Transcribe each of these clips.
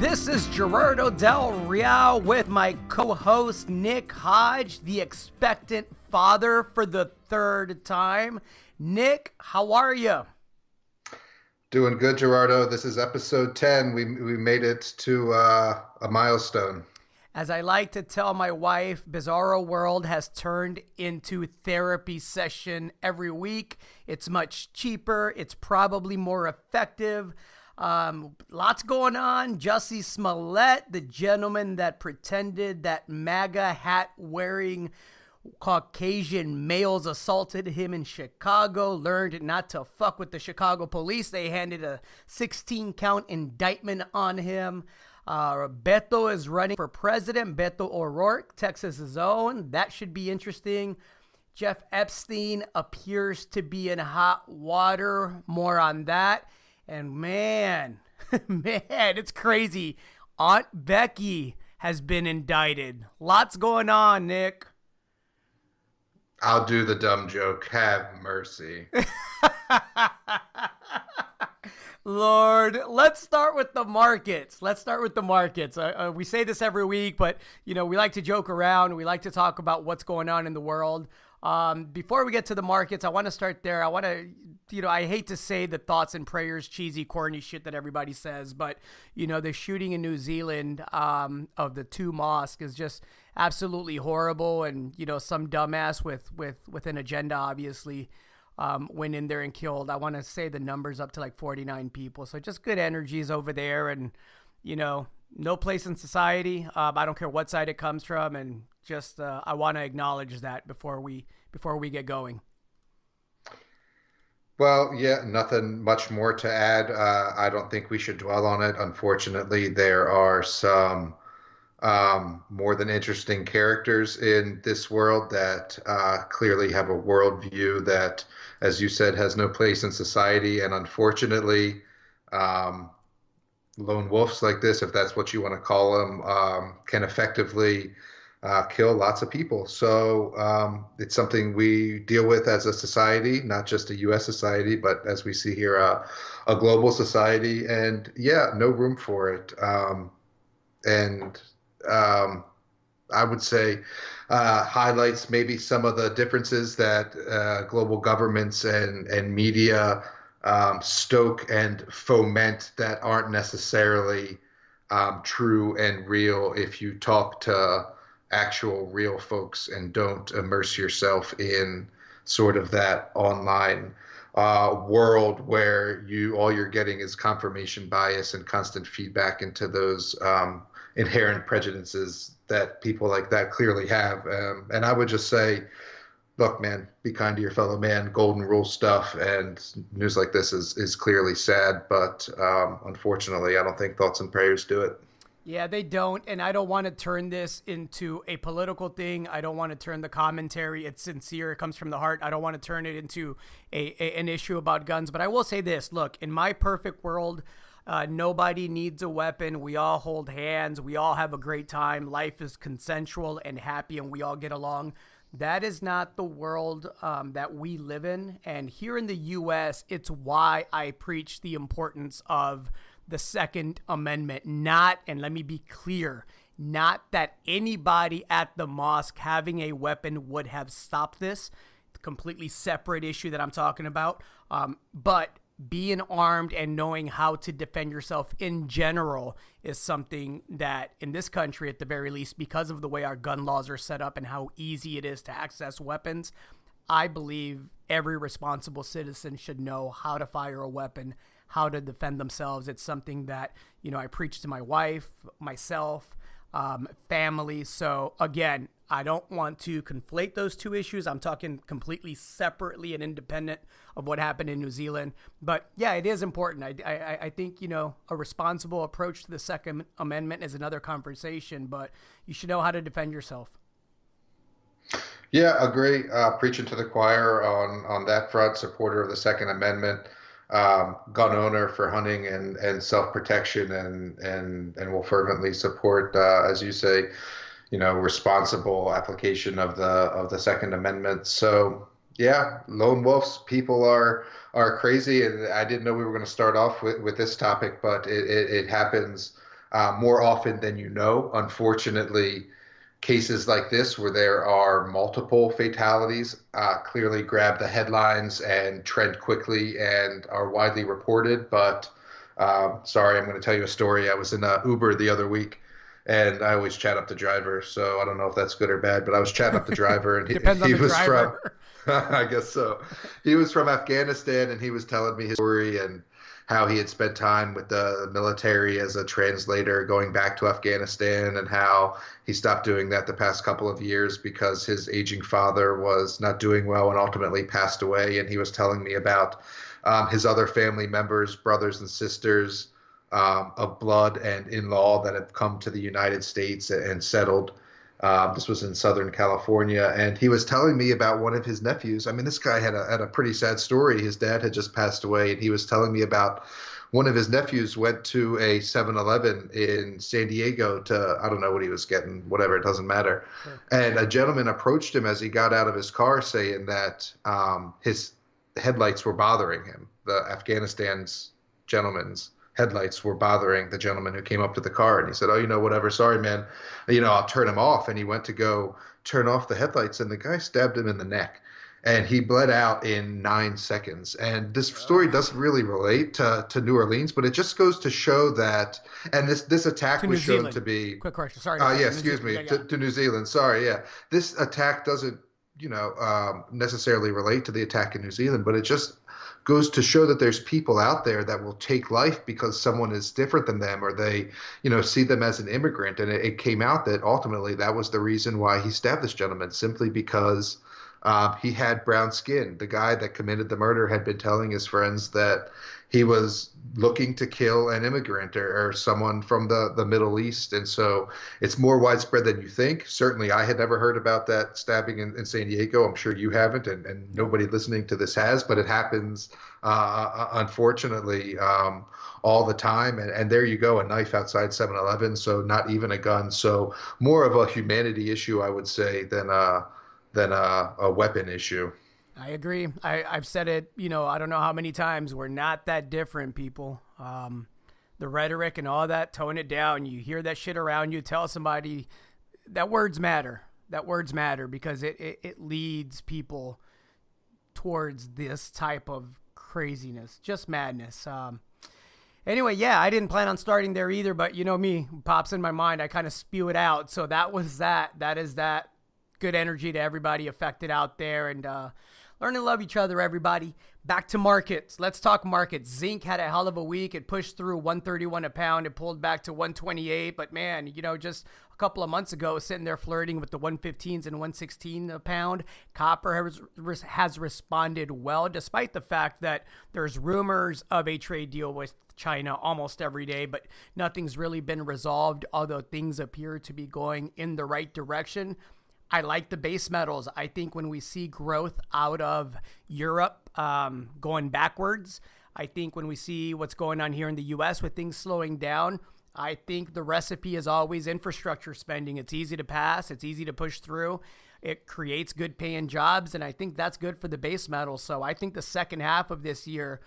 This is Gerardo Del Real with my co-host Nick Hodge, the expectant father for the third time. Nick, how are you? Doing good, Gerardo. This is episode 10. We made it to a milestone. As I like to tell my wife, Bizarro World has turned into therapy session every week. It's much cheaper. It's probably more effective. Lots going on. Jussie Smollett, the gentleman that pretended that MAGA hat wearing Caucasian males assaulted him in Chicago, learned not to fuck with the Chicago police. They handed a 16-count indictment on him. Beto is running for president. Beto O'Rourke, Texas's own. That should be interesting. Jeff Epstein appears to be in hot water. More on that. And man, it's crazy. Aunt Becky has been indicted. Lots going on, Nick. I'll do the dumb joke. Have mercy. Lord, let's start with the markets. We say this every week, but, we like to joke around. We like to talk about what's going on in the world. Before we get to the markets, I want to start there. I hate to say the thoughts and prayers, cheesy, corny shit that everybody says, but, the shooting in New Zealand of the two mosques is just absolutely horrible. And, some dumbass with an agenda, obviously, went in there and killed, I want to say the numbers up to like 49 people. So just good energies over there and, no place in society. I don't care what side it comes from. And just, I want to acknowledge that before we get going. Well, yeah, nothing much more to add. I don't think we should dwell on it. Unfortunately, there are some more than interesting characters in this world that clearly have a worldview that, as you said, has no place in society. And unfortunately, lone wolves like this, if that's what you want to call them, can effectively kill lots of people. So it's something we deal with as a society, not just a U.S. society, but as we see here, a global society. And yeah, no room for it. I would say highlights maybe some of the differences that global governments and media stoke and foment that aren't necessarily true and real if you talk to actual real folks and don't immerse yourself in sort of that online world where all you're getting is confirmation bias and constant feedback into those inherent prejudices that people like that clearly have. And I would just say, look, man, be kind to your fellow man, golden rule stuff. And news like this is clearly sad, but unfortunately, I don't think thoughts and prayers do it. Yeah, they don't. And I don't want to turn this into a political thing. I don't want to turn the commentary. It's sincere. It comes from the heart. I don't want to turn it into an issue about guns. But I will say this. Look, in my perfect world, nobody needs a weapon. We all hold hands. We all have a great time. Life is consensual and happy, and we all get along. That is not the world that we live in. And here in the U.S., it's why I preach the importance of the Second Amendment. Not, and let me be clear, not that anybody at the mosque having a weapon would have stopped this. It's a completely separate issue that I'm talking about. But being armed and knowing how to defend yourself in general is something that in this country, at the very least, because of the way our gun laws are set up and how easy it is to access weapons, I believe every responsible citizen should know how to fire a weapon, how to defend themselves. It's something that, I preach to my wife, myself, family. So again, I don't want to conflate those two issues. I'm talking completely separately and independent of what happened in New Zealand. But yeah, it is important. I think, a responsible approach to the Second Amendment is another conversation, but you should know how to defend yourself. Yeah, agree. Preaching to the choir on that front, supporter of the Second Amendment, gun owner for hunting and self-protection, and will fervently support, as you say, responsible application of the Second Amendment. So yeah, lone wolves, people are crazy, and I didn't know we were going to start off with this topic, but it happens more often than you know. Unfortunately, cases like this where there are multiple fatalities clearly grab the headlines and trend quickly and are widely reported. But sorry, I'm going to tell you a story. I was in Uber the other week, and I always chat up the driver, so I don't know if that's good or bad, but I was chatting up the driver, and Depends on he the was from, driver. I guess so. He was from Afghanistan, and he was telling me his story and how he had spent time with the military as a translator going back to Afghanistan, and how he stopped doing that the past couple of years because his aging father was not doing well and ultimately passed away. And he was telling me about his other family members, brothers and sisters of blood and in law that have come to the United States and settled. This was in Southern California, and he was telling me about one of his nephews. I mean, this guy had a pretty sad story. His dad had just passed away, and he was telling me about one of his nephews went to a 7-Eleven in San Diego to, I don't know what he was getting, whatever, it doesn't matter. Sure. And a gentleman approached him as he got out of his car saying that his headlights were bothering him. The Afghanistan's gentleman's headlights were bothering the gentleman who came up to the car. And he said, "Oh, whatever, sorry, man, I'll turn him off." And he went to go turn off the headlights, and the guy stabbed him in the neck, and he bled out in 9 seconds. And this story doesn't really relate to New Orleans, but it just goes to show that, and this attack was shown to be, quick question, sorry, yeah, excuse me, to New Zealand, sorry, yeah, this attack doesn't necessarily relate to the attack in New Zealand, but it just goes to show that there's people out there that will take life because someone is different than them, or they, see them as an immigrant. And it came out that ultimately that was the reason why he stabbed this gentleman, simply because he had brown skin. The guy that committed the murder had been telling his friends that he was looking to kill an immigrant or someone from the Middle East. And so it's more widespread than you think. Certainly, I had never heard about that stabbing in San Diego. I'm sure you haven't, and nobody listening to this has, but it happens, unfortunately, all the time. And there you go, a knife outside 7-Eleven, so not even a gun. So more of a humanity issue, I would say, than a weapon issue. I agree. I've said it, I don't know how many times. We're not that different, people. The rhetoric and all that, tone it down. You hear that shit around you. Tell somebody that words matter. That words matter because it leads people towards this type of craziness, just madness. Anyway, yeah, I didn't plan on starting there either, but me, pops in my mind. I kind of spew it out. So that was that. That is that. Good energy to everybody affected out there, and learn to love each other, everybody. Back to markets. Let's talk markets. Zinc had a hell of a week. It pushed through 131 a pound. It pulled back to 128. But man, just a couple of months ago, sitting there flirting with the 115s and 116 a pound. Copper has responded well, despite the fact that there's rumors of a trade deal with China almost every day, but nothing's really been resolved, although things appear to be going in the right direction. I like the base metals. I think when we see growth out of Europe going backwards, I think when we see what's going on here in the U.S. with things slowing down, I think the recipe is always infrastructure spending. It's easy to pass. It's easy to push through. It creates good paying jobs, and I think that's good for the base metals. So I think the second half of this year,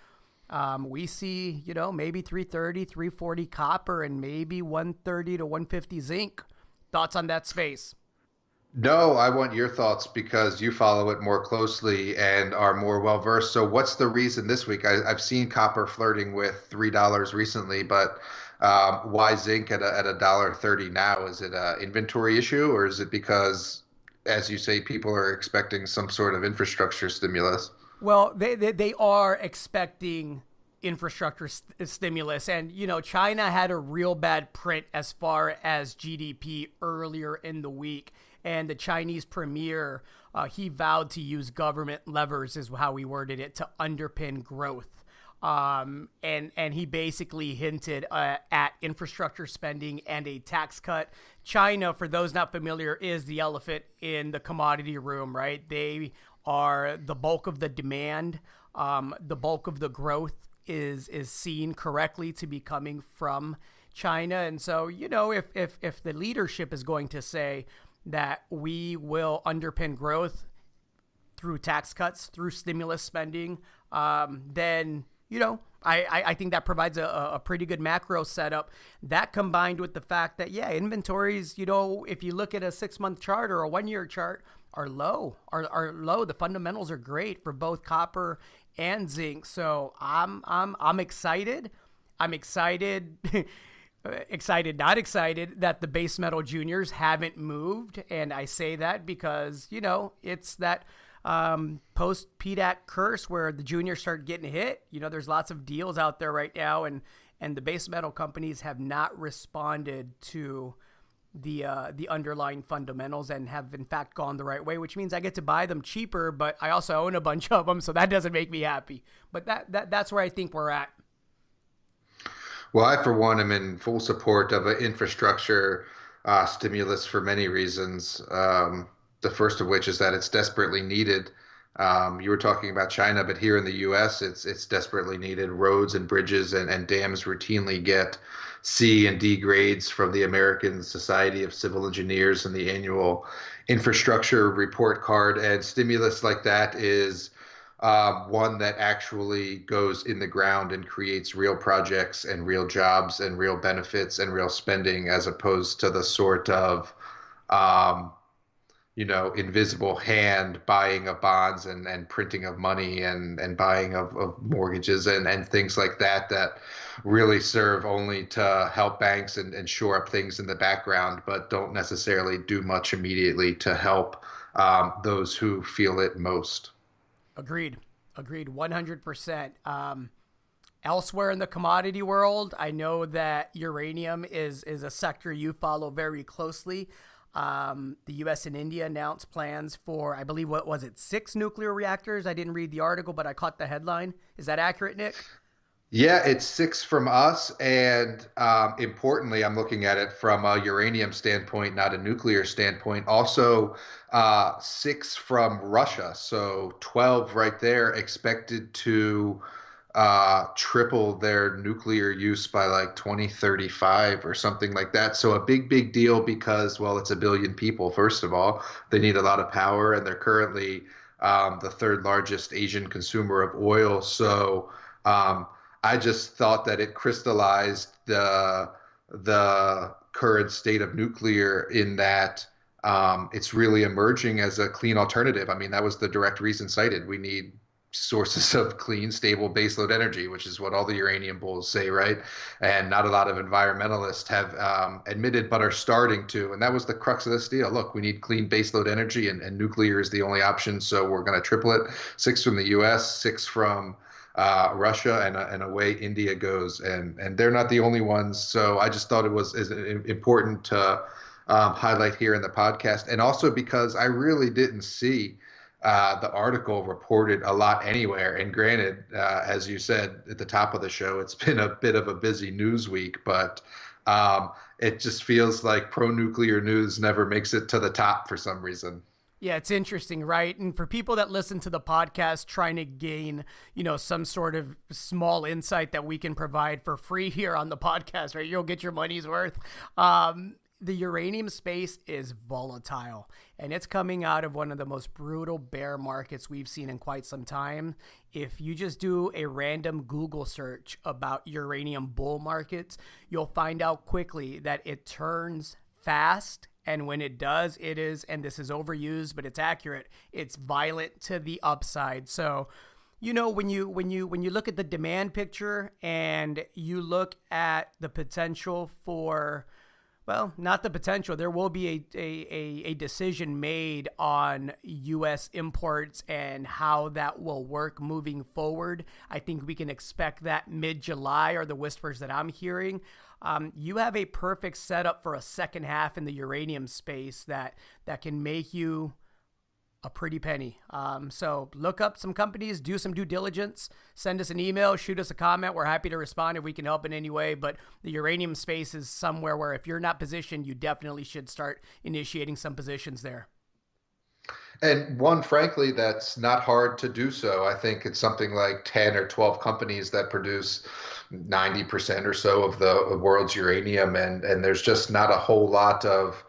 we see, maybe 330, 340 copper and maybe 130 to 150 zinc. Thoughts on that space? No, I want your thoughts because you follow it more closely and are more well versed. So, what's the reason this week? I've seen copper flirting with $3 recently, but why zinc at $1.30 now? Is it an inventory issue, or is it because, as you say, people are expecting some sort of infrastructure stimulus? Well, they are expecting infrastructure stimulus, and China had a real bad print as far as GDP earlier in the week. And the Chinese premier, he vowed to use government levers, is how he worded it, to underpin growth. And he basically hinted at infrastructure spending and a tax cut. China, for those not familiar, is the elephant in the commodity room, right? They are the bulk of the demand. The bulk of the growth is seen correctly to be coming from China. And so, if the leadership is going to say that we will underpin growth through tax cuts, through stimulus spending, then I think that provides a pretty good macro setup. That combined with the fact that, yeah, inventories, if you look at a 6-month chart or a 1-year chart, are low. The fundamentals are great for both copper and zinc. So I'm excited. I'm excited. Excited, not excited that the base metal juniors haven't moved. And I say that because, it's that post PDAC curse where the juniors start getting hit. There's lots of deals out there right now, and the base metal companies have not responded to the underlying fundamentals and have in fact gone the right way, which means I get to buy them cheaper, but I also own a bunch of them, so that doesn't make me happy. But that's where I think we're at. Well, I, for one, am in full support of an infrastructure stimulus for many reasons. The first of which is that it's desperately needed. You were talking about China, but here in the U.S., it's desperately needed. Roads and bridges and dams routinely get C and D grades from the American Society of Civil Engineers and the annual infrastructure report card. And stimulus like that is one that actually goes in the ground and creates real projects and real jobs and real benefits and real spending, as opposed to the sort of um, invisible hand buying of bonds and printing of money and buying of mortgages and things like that really serve only to help banks and shore up things in the background, but don't necessarily do much immediately to help those who feel it most. Agreed. 100%. Elsewhere in the commodity world, I know that uranium is a sector you follow very closely. The U.S. and India announced plans for, I believe, what was it, 6 nuclear reactors? I didn't read the article, but I caught the headline. Is that accurate, Nick? Yeah, it's 6 from us, and importantly, I'm looking at it from a uranium standpoint, not a nuclear standpoint. Also, 6 from Russia, so 12 right there, expected to triple their nuclear use by like 2035 or something like that. So a big deal because, well, it's a billion people, first of all. They need a lot of power, and they're currently the third largest Asian consumer of oil. So um, I just thought that it crystallized the current state of nuclear in that it's really emerging as a clean alternative. I mean, that was the direct reason cited. We need sources of clean, stable baseload energy, which is what all the uranium bulls say, right? And not a lot of environmentalists have admitted, but are starting to. And that was the crux of this deal. Look, we need clean baseload energy, and nuclear is the only option. So we're going to triple it. 6 from the U.S., 6 from Russia, and away India goes. And they're not the only ones. So I just thought it was important to highlight here in the podcast. And also because I really didn't see the article reported a lot anywhere. And granted, as you said at the top of the show, it's been a bit of a busy news week, but it just feels like pro-nuclear news never makes it to the top for some reason. Yeah, it's interesting, right? And for people that listen to the podcast trying to gain, some sort of small insight that we can provide for free here on the podcast, right? You'll get your money's worth. The uranium space is volatile, and it's coming out of one of the most brutal bear markets we've seen in quite some time. If you just do a random Google search about uranium bull markets, you'll find out quickly that it turns fast. And when it does, it is, and this is overused, but it's accurate, it's violent to the upside. So, when you look at the demand picture and you look at the potential for, well, not the potential. There will be a decision made on U.S. imports and how that will work moving forward. I think we can expect that mid-July, are the whispers that I'm hearing. You have a perfect setup for a second half in the uranium space that can make you a pretty penny. So look up some companies, do some due diligence, send us an email, shoot us a comment. We're happy to respond if we can help in any way. But the uranium space is somewhere where if you're not positioned, you definitely should start initiating some positions there. And one, frankly, that's not hard to do so. I think it's something like 10 or 12 companies that produce 90% or so of the world's uranium. And there's just not a whole lot of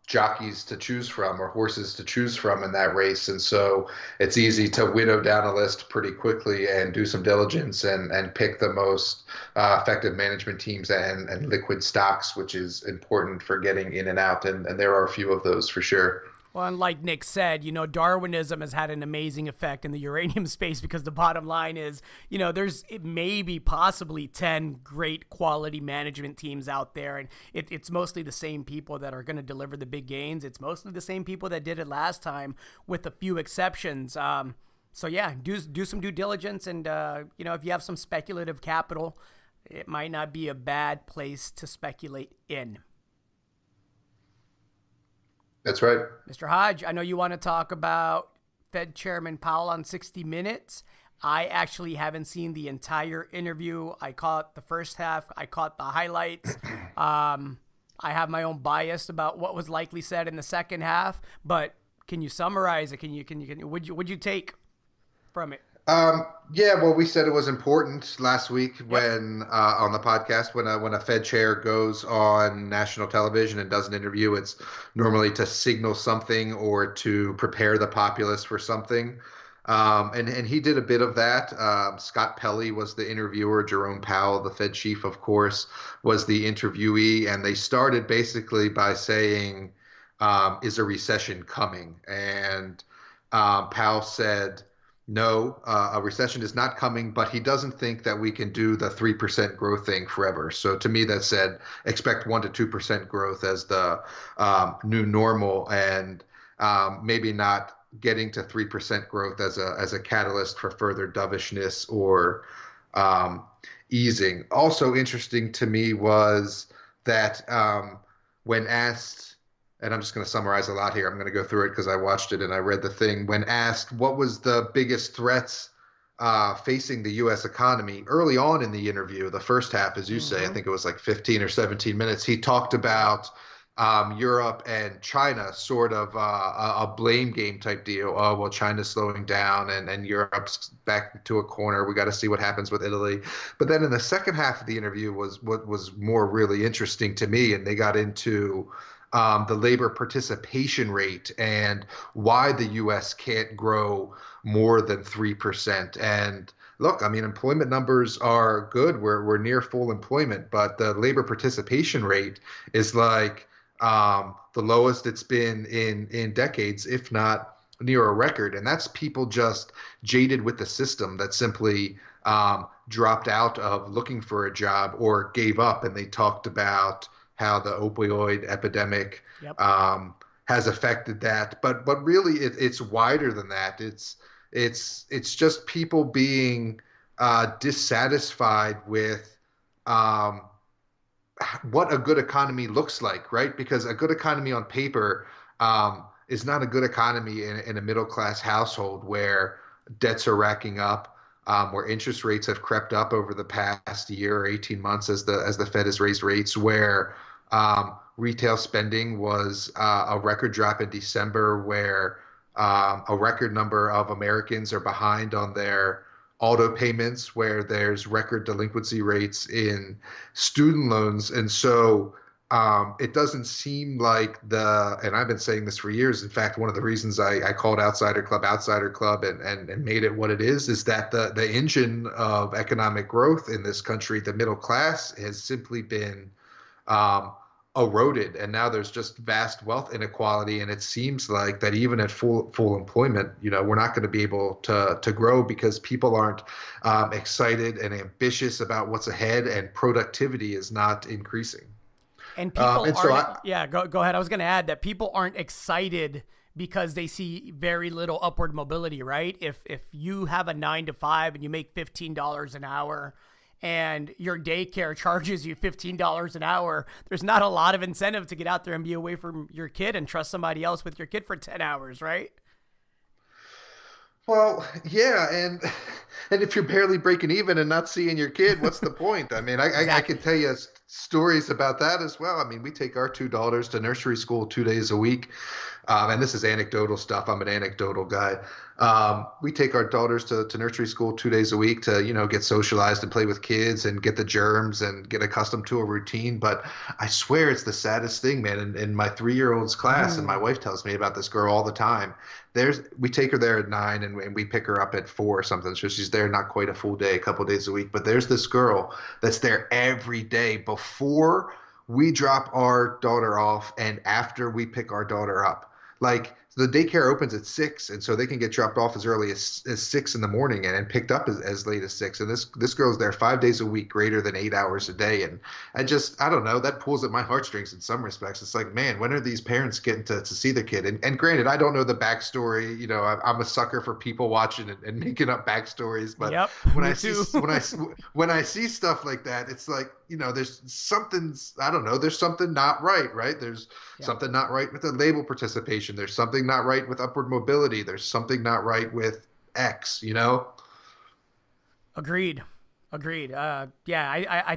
jockeys to choose from or horses to choose from in that race. And so it's easy to winnow down a list pretty quickly and do some diligence and pick the most effective management teams and liquid stocks, which is important for getting in and out. And there are a few of those for sure. Well, and like Nick said, Darwinism has had an amazing effect in the uranium space because the bottom line is, there's maybe possibly 10 great quality management teams out there. And it's mostly the same people that are going to deliver the big gains. It's mostly the same people that did it last time with a few exceptions. So yeah, do some due diligence. And, if you have some speculative capital, it might not be a bad place to speculate in. That's right. Mr. Hodge, I know you want to talk about Fed Chairman Powell on 60 Minutes. I actually haven't seen the entire interview. I caught the first half. I caught the highlights. I have my own bias about what was likely said in the second half, but can you summarize it? What'd you take from it? Yeah, well, we said it was important last week when on the podcast when a Fed chair goes on national television and does an interview, it's normally to signal something or to prepare the populace for something. And he did a bit of that. Scott Pelley was the interviewer. Jerome Powell, the Fed chief, of course, was the interviewee. And they started basically by saying, is a recession coming? And Powell said, no, a recession is not coming, but he doesn't think that we can do the 3% growth thing forever. So to me, that said, expect 1% to 2% growth as the new normal, and maybe not getting to 3% growth as a catalyst for further dovishness or easing. Also interesting to me was that when asked, and I'm just going to summarize a lot here. I'm going to go through it because I watched it and I read the thing. When asked what was the biggest threats facing the U.S. economy early on in the interview, the first half, as you say, I think it was like 15 or 17 minutes, he talked about Europe and China, sort of a blame game type deal. Oh, well, China's slowing down and Europe's back to a corner. We got to see what happens with Italy. But then in the second half of the interview was what was more really interesting to me, and they got into the labor participation rate and why the U.S. can't grow more than 3%. And look, I mean, employment numbers are good. We're near full employment, but the labor participation rate is like the lowest it's been in decades, if not near a record. And that's people just jaded with the system that simply dropped out of looking for a job or gave up. And they talked about how the opioid epidemic has affected that, but really it's wider than that. It's just people being dissatisfied with what a good economy looks like, right? Because a good economy on paper is not a good economy in a middle class household where debts are racking up, where interest rates have crept up over the past year or 18 months as the Fed has raised rates, where retail spending was a record drop in December, where a record number of Americans are behind on their auto payments, where there's record delinquency rates in student loans. And so it doesn't seem like and I've been saying this for years. In fact, one of the reasons I called Outsider Club and made it what it is that the engine of economic growth in this country, the middle class, has simply been eroded, and now there's just vast wealth inequality. And it seems like that even at full employment, we're not going to be able to grow because people aren't excited and ambitious about what's ahead, and productivity is not increasing. And people go ahead. I was going to add that people aren't excited because they see very little upward mobility, right? If you have a 9 to 5 and you make $15 an hour, and your daycare charges you $15 an hour, there's not a lot of incentive to get out there and be away from your kid and trust somebody else with your kid for 10 hours, right? Well, yeah, and if you're barely breaking even and not seeing your kid, what's the point? I mean, I can tell you stories about that as well. I mean, we take our $2 to nursery school 2 days a week. And this is anecdotal stuff. I'm an anecdotal guy. We take our daughters to nursery school 2 days a week to, get socialized and play with kids and get the germs and get accustomed to a routine. But I swear it's the saddest thing, man. In my 3-year-old's class, and my wife tells me about this girl all the time. We take her there at 9 and we pick her up at 4 or something. So she's there not quite a full day, a couple days a week. But there's this girl that's there every day before we drop our daughter off and after we pick our daughter up. Like the daycare opens at 6, and so they can get dropped off as early as 6 in the morning and picked up as late as 6. And this girl's there 5 days a week, greater than 8 hours a day. And I don't know, that pulls at my heartstrings in some respects. It's like, man, when are these parents getting to see their kid? And granted, I don't know the backstory. I'm a sucker for people watching and making up backstories. But Yep, when me I too. see when I see stuff like that, it's like, there's something, I don't know, there's something not right, right? There's something not right with the label participation. There's something not right with upward mobility. There's something not right with X. Agreed. I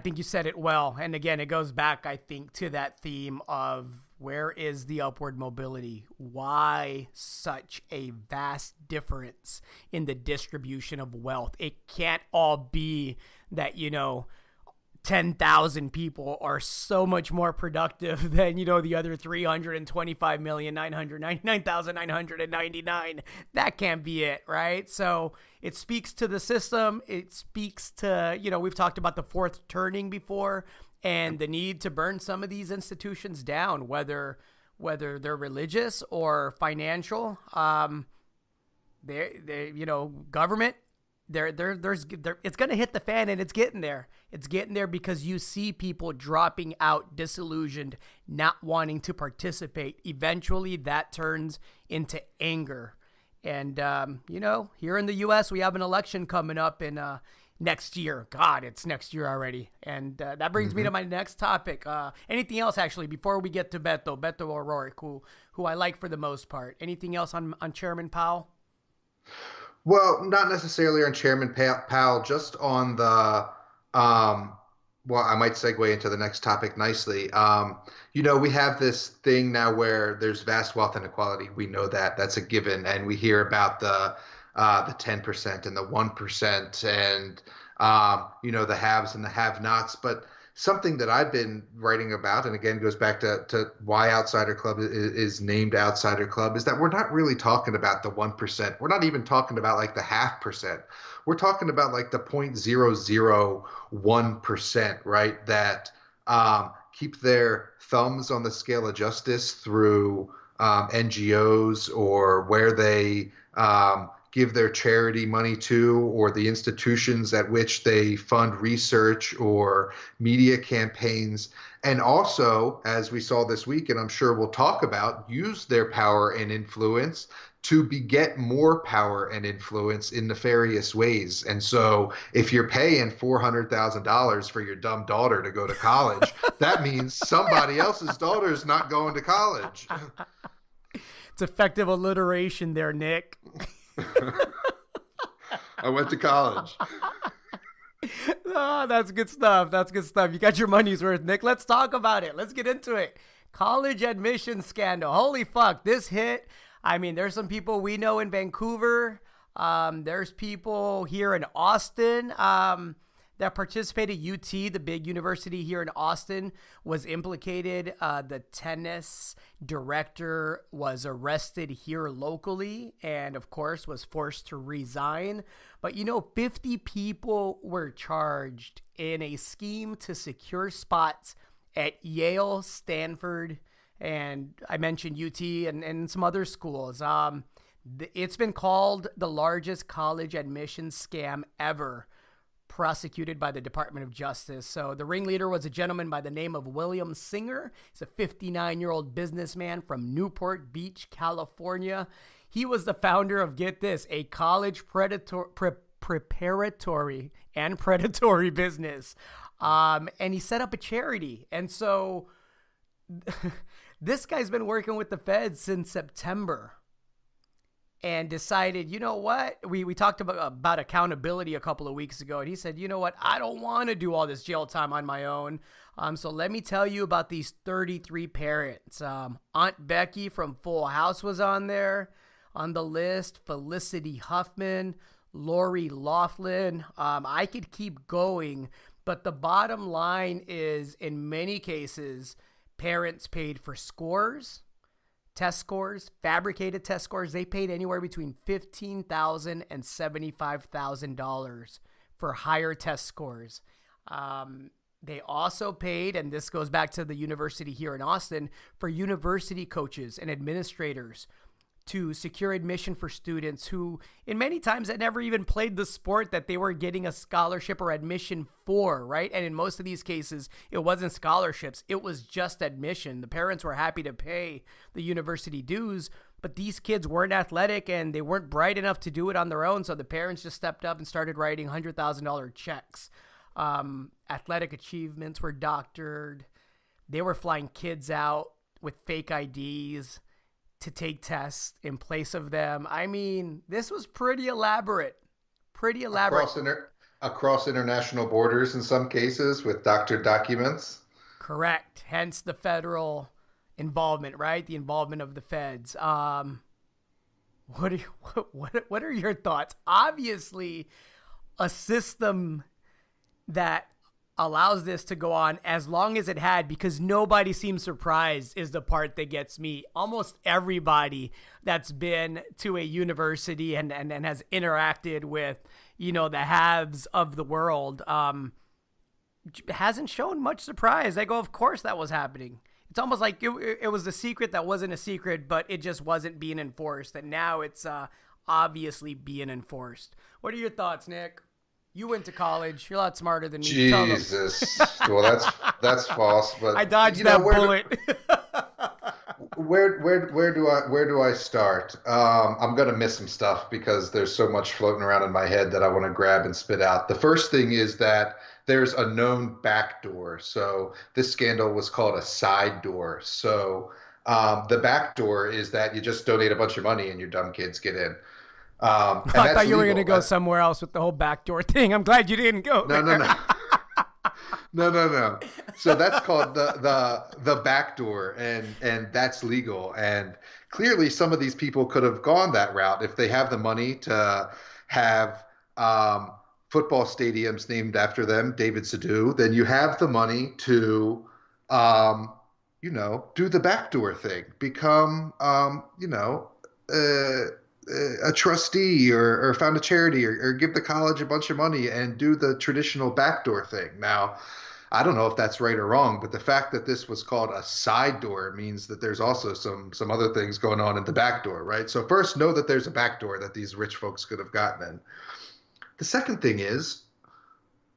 think you said it well. And again, it goes back, I think, to that theme of where is the upward mobility? Why such a vast difference in the distribution of wealth? It can't all be that, 10,000 people are so much more productive than, the other 325,999,999. That can't be it, right? So it speaks to the system. It speaks to, we've talked about the fourth turning before and the need to burn some of these institutions down, whether they're religious or financial. Government. It's going to hit the fan, and it's getting there. It's getting there because you see people dropping out, disillusioned, not wanting to participate. Eventually, that turns into anger. And, here in the U.S., we have an election coming up in next year. God, it's next year already. And that brings me to my next topic. Anything else, actually, before we get to Beto or Rory, who I like for the most part? Anything else on Chairman Powell? Well, not necessarily on Chairman Powell, just on the, well, I might segue into the next topic nicely. We have this thing now where there's vast wealth inequality. We know that. That's a given. And we hear about the 10% and the 1% and, the haves and the have-nots. But something that I've been writing about, and again goes back to why Outsider Club is named Outsider Club, is that we're not really talking about the 1%. We're not even talking about like the 0.5%. We're talking about like the 0.001%, right? That keep their thumbs on the scale of justice through NGOs or where they give their charity money to, or the institutions at which they fund research or media campaigns. And also, as we saw this week, and I'm sure we'll talk about, use their power and influence to beget more power and influence in nefarious ways. And so if you're paying $400,000 for your dumb daughter to go to college, that means somebody else's daughter is not going to college. It's effective alliteration there, Nick. I went to college. Oh, that's good stuff. You got your money's worth, Nick. Let's talk about it. Let's get into it. College admission scandal. Holy fuck, this hit. I mean, there's some people we know in Vancouver. There's people here in Austin that participated. UT, the big university here in Austin, was implicated. The tennis director was arrested here locally and, of course, was forced to resign. But, 50 people were charged in a scheme to secure spots at Yale, Stanford, and I mentioned UT and some other schools. It's been called the largest college admissions scam ever, prosecuted by the Department of Justice. So the ringleader was a gentleman by the name of William Singer. He's a 59-year-old businessman from Newport Beach, California. He was the founder of, get this, a college preparatory and predatory business. And he set up a charity. And so this guy's been working with the feds since September. and decided, you know what? We talked about accountability a couple of weeks ago, and he said, you know what? I don't want to do all this jail time on my own. So let me tell you about these 33 parents. Aunt Becky from Full House was on there on the list. Felicity Huffman, Lori Laughlin. I could keep going, but the bottom line is, in many cases, parents paid for scores, test scores, fabricated test scores. They paid anywhere between $15,000 and $75,000 for higher test scores. They also paid, and this goes back to the university here in Austin, for university coaches and administrators to secure admission for students who, in many times, had never even played the sport that they were getting a scholarship or admission for, right? And in most of these cases, it wasn't scholarships. It was just admission. The parents were happy to pay the university dues, but these kids weren't athletic and they weren't bright enough to do it on their own, so the parents just stepped up and started writing $100,000 checks. Athletic achievements were doctored. They were flying kids out with fake IDs to take tests in place of them. I mean, this was pretty elaborate. Pretty elaborate. Across international borders in some cases with doctored documents. Correct. Hence the federal involvement, right? The involvement of the feds. What are your thoughts? Obviously, a system that allows this to go on as long as it had, because nobody seems surprised, is the part that gets me. Almost everybody that's been to a university and has interacted with, the haves of the world, hasn't shown much surprise. They go, of course that was happening. It's almost like it was a secret that wasn't a secret, but it just wasn't being enforced. And now it's obviously being enforced. What are your thoughts, Nick? You went to college. You're a lot smarter than me. Jesus. Well, that's false. But I dodged that bullet. Where do I start? I'm gonna miss some stuff because there's so much floating around in my head that I want to grab and spit out. The first thing is that there's a known backdoor. So this scandal was called a side door. So the backdoor is that you just donate a bunch of money and your dumb kids get in. I thought you were going to go somewhere else with the whole backdoor thing. I'm glad you didn't go. No. No. So that's called the backdoor, and that's legal. And clearly, some of these people could have gone that route if they have the money to have football stadiums named after them, David Sadu. Then you have the money to, do the backdoor thing, become, a trustee or found a charity or give the college a bunch of money and do the traditional backdoor thing. Now, I don't know if that's right or wrong, but the fact that this was called a side door means that there's also some other things going on in the back door, right? So first, know that there's a back door that these rich folks could have gotten in. The second thing is,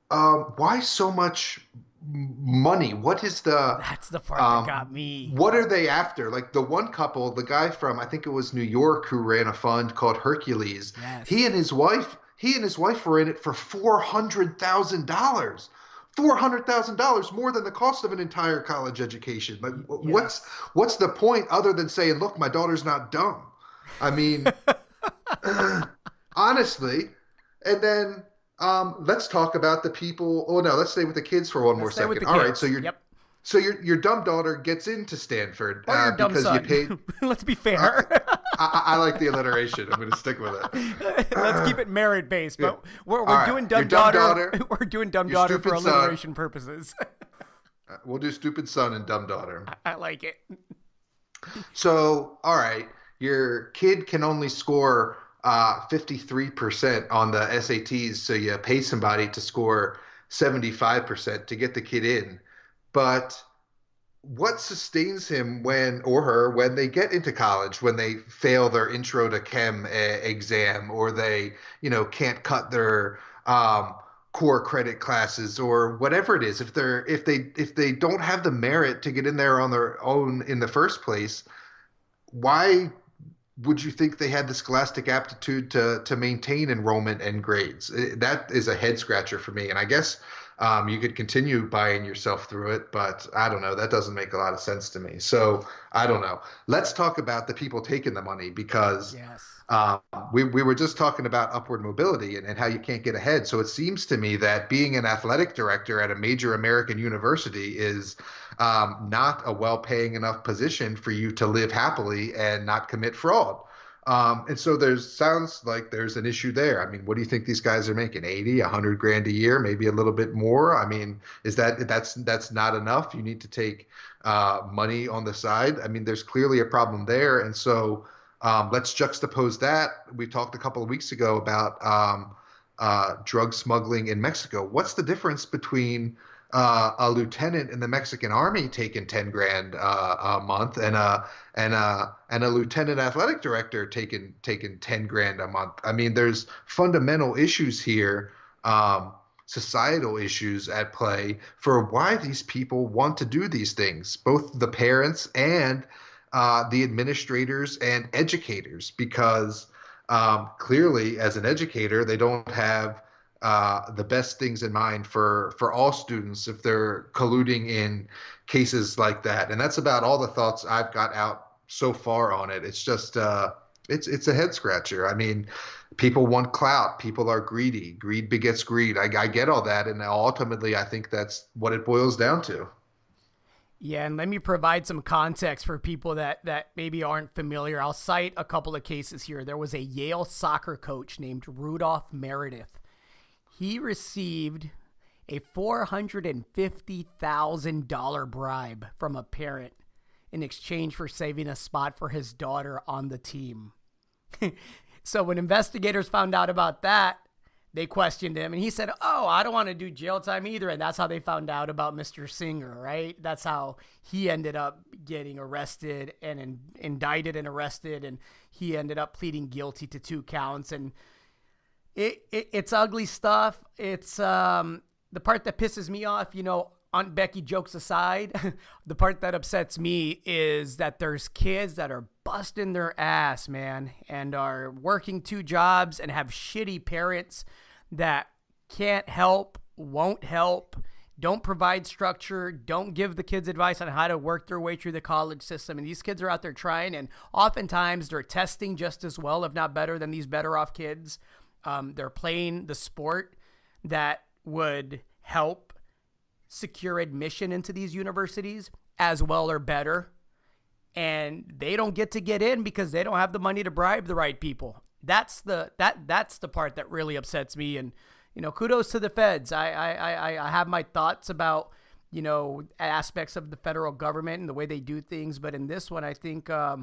why so much money? That's the part that got me. What are they after? Like the one couple, the guy from, I think it was New York, who ran a fund called Hercules. Yes. He and his wife were in it for $400,000. $400,000 more than the cost of an entire college education. Like, yes. What's the point other than saying, look, my daughter's not dumb? I mean, honestly. And then let's talk about the people. Oh no, let's stay with the kids for one more second. All right, so your dumb daughter gets into Stanford or your dumb because son. You paid. Let's be fair. I like the alliteration. I'm going to stick with it. Let's keep it merit based, but we're doing dumb daughter. We're doing dumb daughter for alliteration son. Purposes. We'll do stupid son and dumb daughter. I like it. So, all right, your kid can only score 53% on the SATs, so you pay somebody to score 75% to get the kid in. But what sustains him or her when they get into college, when they fail their intro to chem exam, or they can't cut their core credit classes, or whatever it is? If they don't have the merit to get in there on their own in the first place, why would you think they had the scholastic aptitude to maintain enrollment and grades? That is a head scratcher for me. And I guess You could continue buying yourself through it, but I don't know. That doesn't make a lot of sense to me. So I don't know. Let's talk about the people taking the money because Yes. um, we were just talking about upward mobility and how you can't get ahead. So it seems to me that being an athletic director at a major American university is not a well-paying enough position for you to live happily and not commit fraud. And so there's sounds like there's an issue there. I mean, what do you think these guys are making? 80, 100 grand a year, maybe a little bit more. I mean, is that's not enough? You need to take money on the side. I mean, there's clearly a problem there. And so let's juxtapose that. We talked a couple of weeks ago about drug smuggling in Mexico. What's the difference between a lieutenant in the Mexican army taking 10 grand a month and a lieutenant athletic director taking 10 grand a month? I mean, there's fundamental issues here, societal issues at play for why these people want to do these things, both the parents and the administrators and educators, because clearly, as an educator, they don't have the best things in mind for all students if they're colluding in cases like that. And that's about all the thoughts I've got out so far on it. It's just it's a head scratcher. I mean, people want clout. People are greedy. Greed begets greed. I get all that, and ultimately, I think that's what it boils down to. Yeah, and let me provide some context for people that maybe aren't familiar. I'll cite a couple of cases here. There was a Yale soccer coach named Rudolph Meredith. He received a $450,000 bribe from a parent in exchange for saving a spot for his daughter on the team. So when investigators found out about that, they questioned him, and he said, "Oh, I don't want to do jail time either." And that's how they found out about Mr. Singer, right? That's how he ended up getting arrested and indicted and arrested, and he ended up pleading guilty to 2 counts. And it's ugly stuff. It's the part that pisses me off, Aunt Becky jokes aside, the part that upsets me is that there's kids that are busting their ass, man, and are working 2 jobs and have shitty parents that can't help, won't help, don't provide structure, don't give the kids advice on how to work their way through the college system. And these kids are out there trying, and oftentimes they're testing just as well, if not better, than these better off kids. They're playing the sport that would help secure admission into these universities as well or better, and they don't get in because they don't have the money to bribe the right people. That's the part that really upsets me. And kudos to the feds. I have my thoughts about aspects of the federal government and the way they do things, but in this one, I think I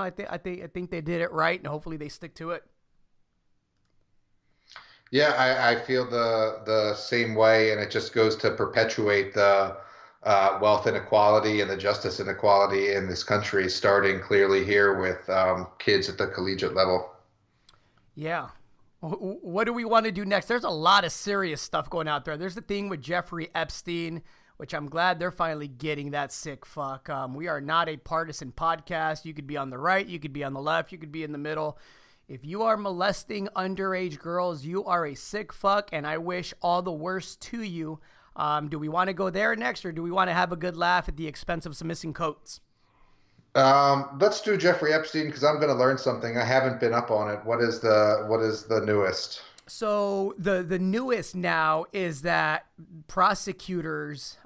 think they did it right, and hopefully they stick to it. Yeah, I feel the same way, and it just goes to perpetuate the wealth inequality and the justice inequality in this country, starting clearly here with kids at the collegiate level. Yeah. What do we want to do next? There's a lot of serious stuff going out there. There's the thing with Jeffrey Epstein, which I'm glad they're finally getting that sick fuck. We are not a partisan podcast. You could be on the right, you could be on the left, you could be in the middle. If you are molesting underage girls, you are a sick fuck, and I wish all the worst to you. Do we want to go there next, or do we want to have a good laugh at the expense of some missing coats? Let's do Jeffrey Epstein because I'm going to learn something. I haven't been up on it. What is the newest? So the newest now is that prosecutors,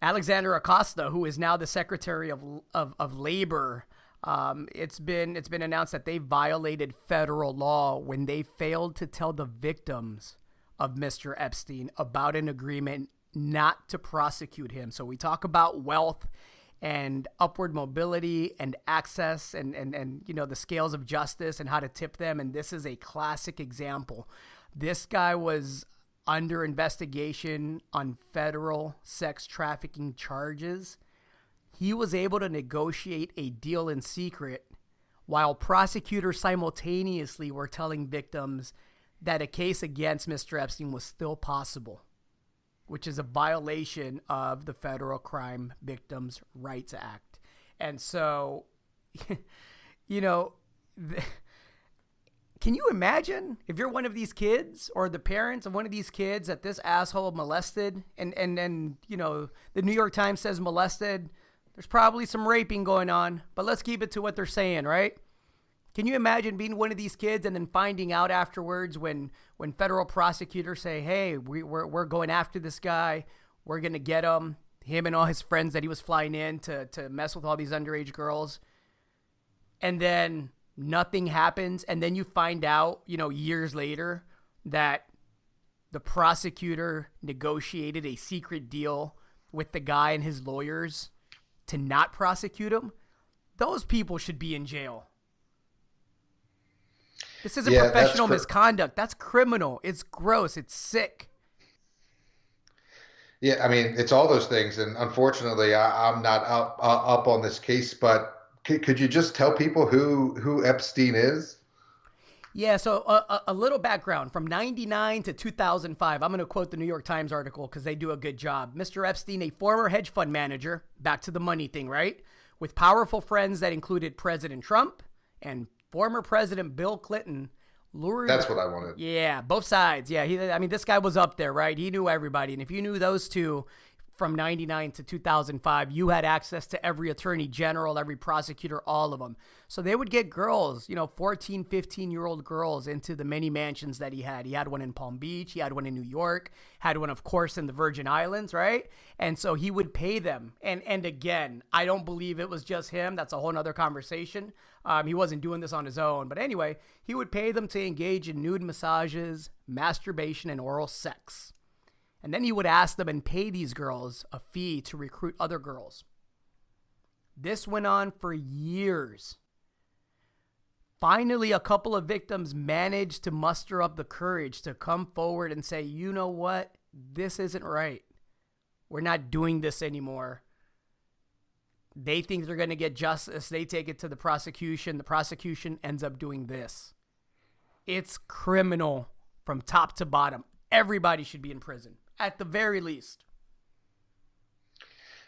Alexander Acosta, who is now the Secretary of Labor, it's been announced that they violated federal law when they failed to tell the victims of Mr. Epstein about an agreement not to prosecute him. So we talk about wealth and upward mobility and access and the scales of justice and how to tip them. And this is a classic example. This guy was under investigation on federal sex trafficking charges. He was able to negotiate a deal in secret while prosecutors simultaneously were telling victims that a case against Mr. Epstein was still possible, which is a violation of the Federal Crime Victims' Rights Act. And so, Can you imagine if you're one of these kids or the parents of one of these kids that this asshole molested and you know, the New York Times says molested. There's probably some raping going on, but let's keep it to what they're saying, right? Can you imagine being one of these kids and then finding out afterwards when federal prosecutors say, hey, we're going after this guy. We're going to get him and all his friends that he was flying in to mess with all these underage girls. And then nothing happens. And then you find out, you know, years later that the prosecutor negotiated a secret deal with the guy and his lawyers to not prosecute him. Those people should be in jail. This isn't professional misconduct. That's criminal. It's gross. It's sick. Yeah, I mean, it's all those things. And unfortunately, I'm not up on this case, but could you just tell people who Epstein is? Yeah, so a little background. From 99 to 2005, I'm going to quote the New York Times article because they do a good job. Mr. Epstein, a former hedge fund manager, back to the money thing, right? With powerful friends that included President Trump and former President Bill Clinton. That's what I wanted. Yeah, both sides. Yeah, I mean, this guy was up there, right? He knew everybody. And if you knew those two from 99 to 2005, you had access to every attorney general, every prosecutor, all of them. So they would get girls, you know, 14, 15-year-old girls into the many mansions that he had. He had one in Palm Beach. He had one in New York. Had one, of course, in the Virgin Islands, right? And so he would pay them. And again, I don't believe it was just him. That's a whole nother conversation. He wasn't doing this on his own. But anyway, he would pay them to engage in nude massages, masturbation, and oral sex. And then he would ask them and pay these girls a fee to recruit other girls. This went on for years. Finally, a couple of victims managed to muster up the courage to come forward and say, you know what? This isn't right. We're not doing this anymore. They think they're going to get justice. They take it to the prosecution. The prosecution ends up doing this. It's criminal from top to bottom. Everybody should be in prison, at the very least.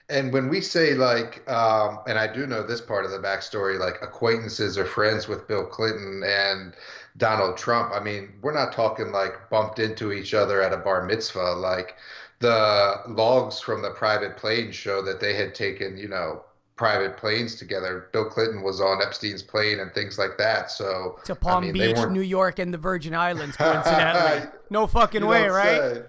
And when we say like, and I do know this part of the backstory, like acquaintances or friends with Bill Clinton and Donald Trump, I mean, we're not talking like bumped into each other at a bar mitzvah. Like the logs from the private plane show that they had taken, you know, private planes together. Bill Clinton was on Epstein's plane and things like that. So to Palm Beach, New York, and the Virgin Islands, coincidentally. No fucking way, right?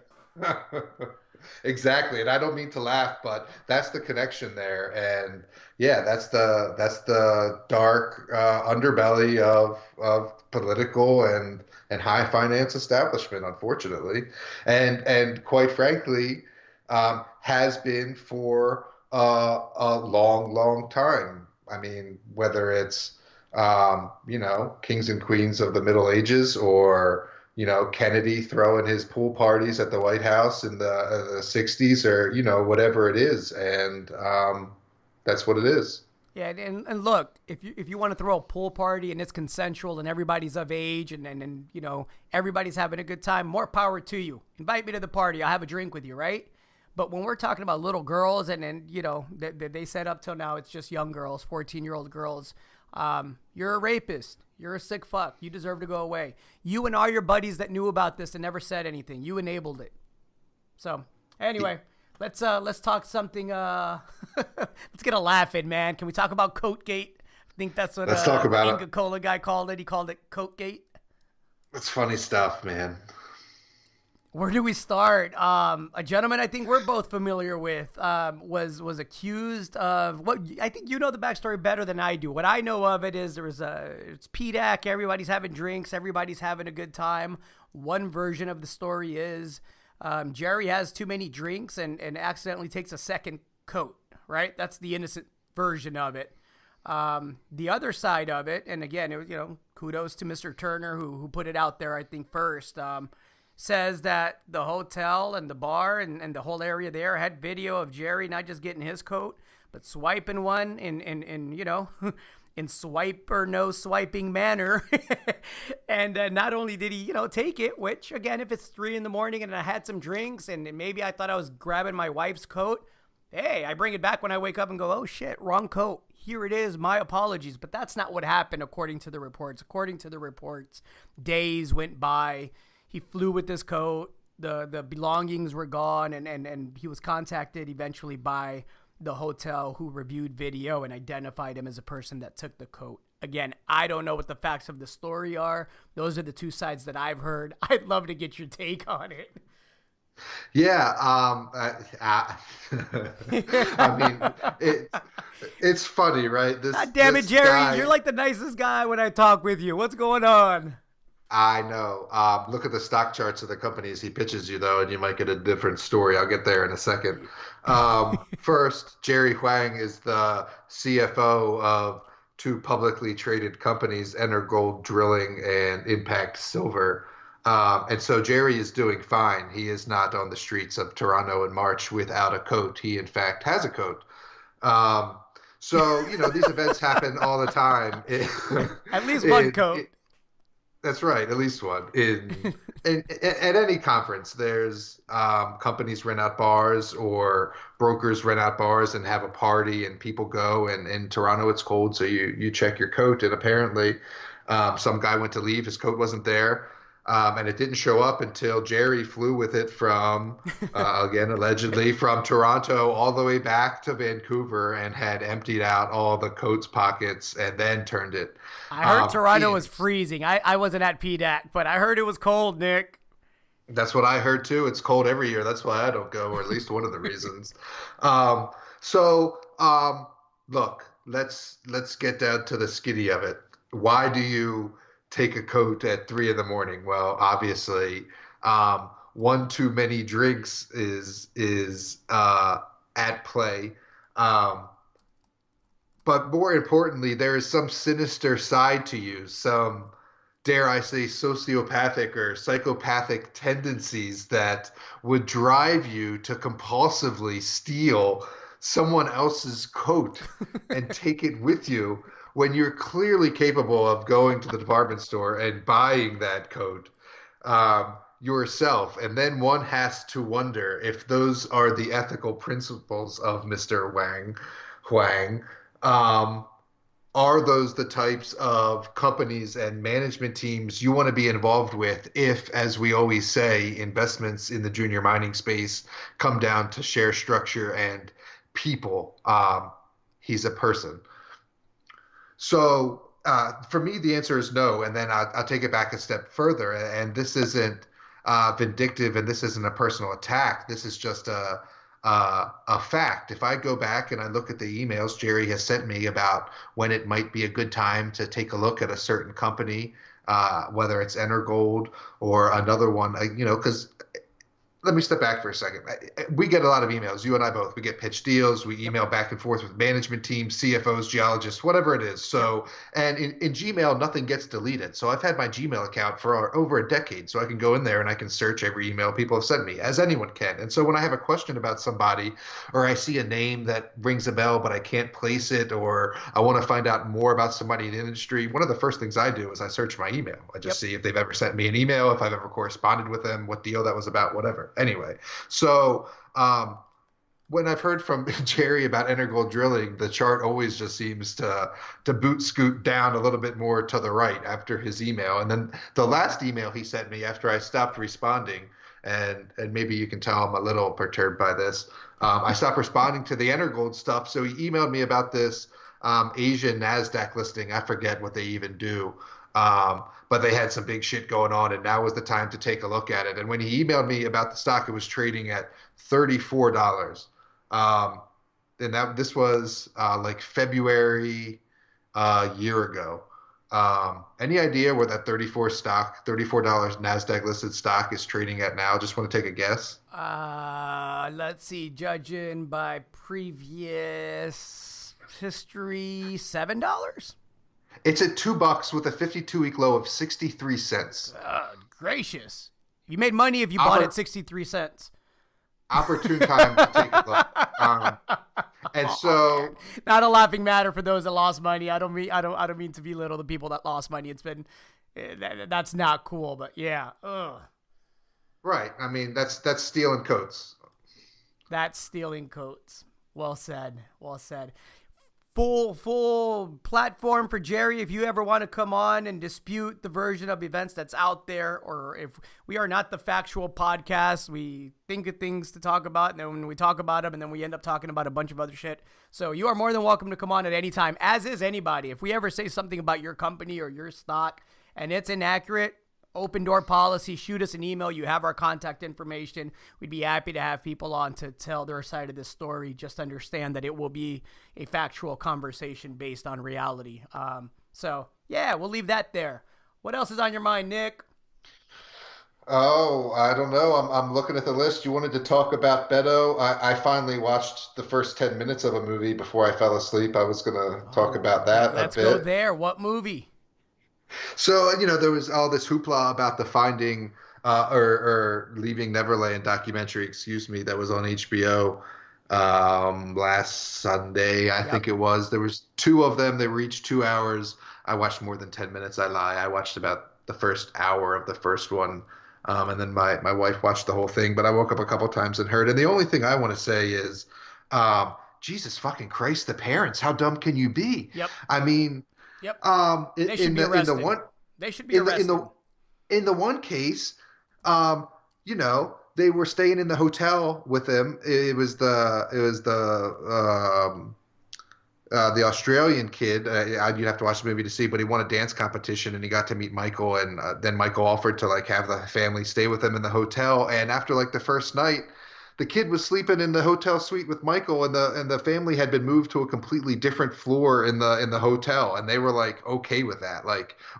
Exactly. And I don't mean to laugh, but that's the connection there. And yeah, that's the dark underbelly of political and high finance establishment, unfortunately. And quite frankly, has been for a long time. I mean, whether it's, you know, kings and queens of the Middle Ages or, you know, Kennedy throwing his pool parties at the White House in the 60s or, you know, whatever it is. And that's what it is. Yeah. And look, if you want to throw a pool party and it's consensual and everybody's of age and you know, everybody's having a good time, more power to you. Invite me to the party. I'll have a drink with you, right? But when we're talking about little girls and you know, they said up till now it's just young girls, 14-year-old girls, you're a rapist. You're a sick fuck. You deserve to go away. You and all your buddies that knew about this and never said anything, you enabled it. So anyway, let's talk something. Let's get a laugh in, man. Can we talk about CoatGate? I think that's what the Inca Kola guy called it. He called it CoatGate. That's funny stuff, man. Where do we start? A gentleman I think we're both familiar with was accused of what I think you know the backstory better than I do. What I know of it is it's PDAC. Everybody's having drinks. Everybody's having a good time. One version of the story is Jerry has too many drinks and accidentally takes a second coat. Right? That's the innocent version of it. The other side of it, and again, it was, you know, kudos to Mr. Turner who put it out there. I think first. Says that the hotel and the bar and the whole area there had video of Jerry not just getting his coat, but swiping one in you know, in swipe or no swiping manner. And not only did he, you know, take it, which again, if it's 3 a.m. and I had some drinks and maybe I thought I was grabbing my wife's coat, hey, I bring it back when I wake up and go, oh shit, wrong coat. here it is, my apologies. But that's not what happened according to the reports. According to the reports, days went by. He flew with this coat. The belongings were gone, and he was contacted eventually by the hotel who reviewed video and identified him as a person that took the coat. Again, I don't know what the facts of the story are. Those are the two sides that I've heard. I'd love to get your take on it. Yeah, I mean, it's funny, right? God damn it, This Jerry. You're guy, like the nicest guy when I talk with you. What's going on? I know. Look at the stock charts of the companies he pitches you, though, and you might get a different story. I'll get there in a second. First, Jerry Huang is the CFO of two publicly traded companies, Energold Drilling and Impact Silver. And so Jerry is doing fine. He is not on the streets of Toronto in March without a coat. He, in fact, has a coat. Um, so, these events happen all the time. At least one coat. That's right, at least one. At any conference, there's companies rent out bars or brokers rent out bars and have a party, and people go. And in Toronto, it's cold, so you check your coat. And apparently, some guy went to leave, his coat wasn't there, and it didn't show up until Jerry flew with it from, again, allegedly from Toronto all the way back to Vancouver and had emptied out all the coat's pockets and then turned it. I heard Toronto was freezing. I wasn't at PDAC, but I heard it was cold, Nick. That's what I heard too. It's cold every year. That's why I don't go, or at least one of the reasons. Look, let's get down to the skinny of it. Why do you take a coat at 3 a.m? Well, obviously, one too many drinks is at play. But more importantly, there is some sinister side to you, some, dare I say, sociopathic or psychopathic tendencies that would drive you to compulsively steal someone else's coat and take it with you when you're clearly capable of going to the department store and buying that coat yourself. And then one has to wonder if those are the ethical principles of Mr. Huang. Are those the types of companies and management teams you want to be involved with if, as we always say, investments in the junior mining space come down to share structure and people? He's a person. So for me, the answer is no. And then I'll take it back a step further. And this isn't vindictive, and this isn't a personal attack. This is just a fact. If I go back and I look at the emails Jerry has sent me about when it might be a good time to take a look at a certain company, whether it's Energold or another one, because let me step back for a second. We get a lot of emails, you and I both. We get pitch deals. We email back and forth with management teams, CFOs, geologists, whatever it is. So, and in Gmail, nothing gets deleted. So I've had my Gmail account for over a decade. So I can go in there and I can search every email people have sent me, as anyone can. And so when I have a question about somebody, or I see a name that rings a bell, but I can't place it, or I want to find out more about somebody in the industry, one of the first things I do is I search my email. I just see if they've ever sent me an email, if I've ever corresponded with them, what deal that was about, whatever. Anyway, so when I've heard from Jerry about Energold Drilling, the chart always just seems to boot scoot down a little bit more to the right after his email. And then the last email he sent me after I stopped responding, and maybe you can tell I'm a little perturbed by this, I stopped responding to the Energold stuff. So he emailed me about this Asian NASDAQ listing. I forget what they even do. But they had some big shit going on, and now was the time to take a look at it. And when he emailed me about the stock, it was trading at $34. And this was like February a year ago. Any idea where that $34 NASDAQ listed stock is trading at now? Just want to take a guess. Let's see. Judging by previous history, $7. It's at $2 with a 52-week low of 63 cents. Gracious. You made money if you bought at 63 cents. Opportune time to take a look. And so, not a laughing matter for those that lost money. I don't mean to belittle the people that lost money. It's been that's not cool, but yeah. Ugh. Right. I mean, that's stealing coats. That's stealing coats. Well said. Well said. full platform for Jerry if you ever want to come on and dispute the version of events that's out there, or if we are not the factual podcast. We think of things to talk about, and then when we talk about them, and then we end up talking about a bunch of other shit. So you are more than welcome to come on at any time, as is anybody. If we ever say something about your company or your stock and it's inaccurate, open door policy, shoot us an email. You have our contact information. We'd be happy to have people on to tell their side of this story. Just understand that it will be a factual conversation based on reality. So yeah, we'll leave that there. What else is on your mind, Nick? Oh, I don't know. I'm looking at the list. You wanted to talk about Beto. I finally watched the first 10 minutes of a movie before I fell asleep. I was going to talk about that a Let's go bit. there. What movie? So, there was all this hoopla about the Finding or Leaving Neverland documentary, excuse me, that was on HBO last Sunday, I think it was. There was two of them. They were each 2 hours. I watched more than 10 minutes. I lie. I watched about the first hour of the first one. And then my wife watched the whole thing, but I woke up a couple times and heard. And the only thing I want to say is, Jesus fucking Christ, the parents, how dumb can you be? Yep. I mean, Yep. They should be arrested. In the one case, they were staying in the hotel with him. It was the Australian kid. You'd have to watch the movie to see, but he won a dance competition and he got to meet Michael. And then Michael offered to have the family stay with him in the hotel. And after the first night, the kid was sleeping in the hotel suite with Michael, and the family had been moved to a completely different floor in the hotel, and they were okay with that.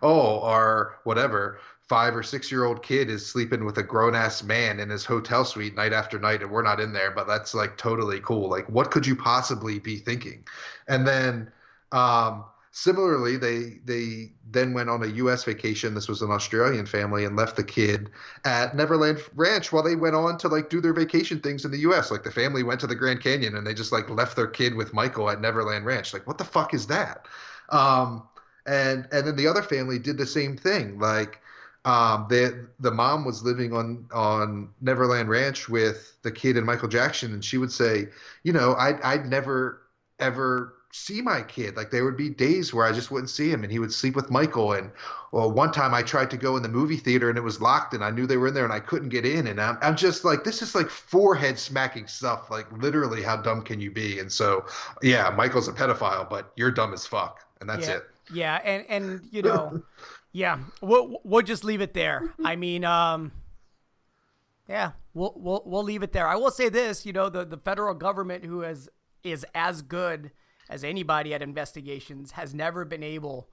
Our whatever 5 or 6 year old kid is sleeping with a grown ass man in his hotel suite night after night, and we're not in there, but that's totally cool. What could you possibly be thinking? And then similarly, they then went on a U.S. vacation. This was an Australian family, and left the kid at Neverland Ranch while they went on to do their vacation things in the U.S. The family went to the Grand Canyon, and they just left their kid with Michael at Neverland Ranch. What the fuck is that? And then the other family did the same thing. The mom was living on Neverland Ranch with the kid and Michael Jackson, and she would say, I'd never ever see my kid. There would be days where I just wouldn't see him, and he would sleep with Michael. And one time I tried to go in the movie theater and it was locked, and I knew they were in there and I couldn't get in. And I'm just this is forehead smacking stuff. Literally, how dumb can you be? And so, yeah, Michael's a pedophile, but you're dumb as fuck, and that's it. Yeah, and yeah, we'll just leave it there. I mean, yeah, we'll leave it there. I will say this, the federal government, who is as good as anybody at investigations, has never been able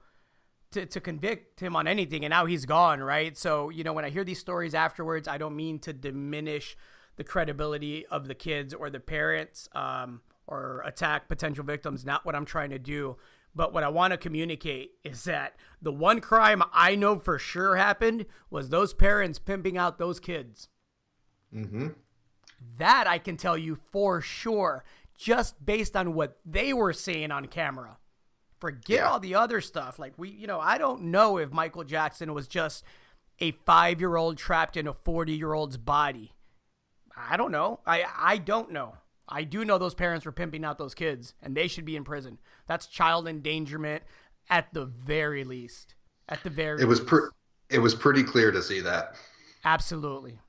to convict him on anything, and now he's gone, right? So, when I hear these stories afterwards, I don't mean to diminish the credibility of the kids or the parents, or attack potential victims. Not what I'm trying to do. But what I want to communicate is that the one crime I know for sure happened was those parents pimping out those kids. Mm-hmm. That I can tell you for sure, just based on what they were saying on camera. Forget all the other stuff. I don't know if Michael Jackson was just a 5-year-old trapped in a 40-year-old's body. I don't know. I don't know. I do know those parents were pimping out those kids, and they should be in prison. That's child endangerment at the very least. At the very least. It was pretty clear to see that. Absolutely.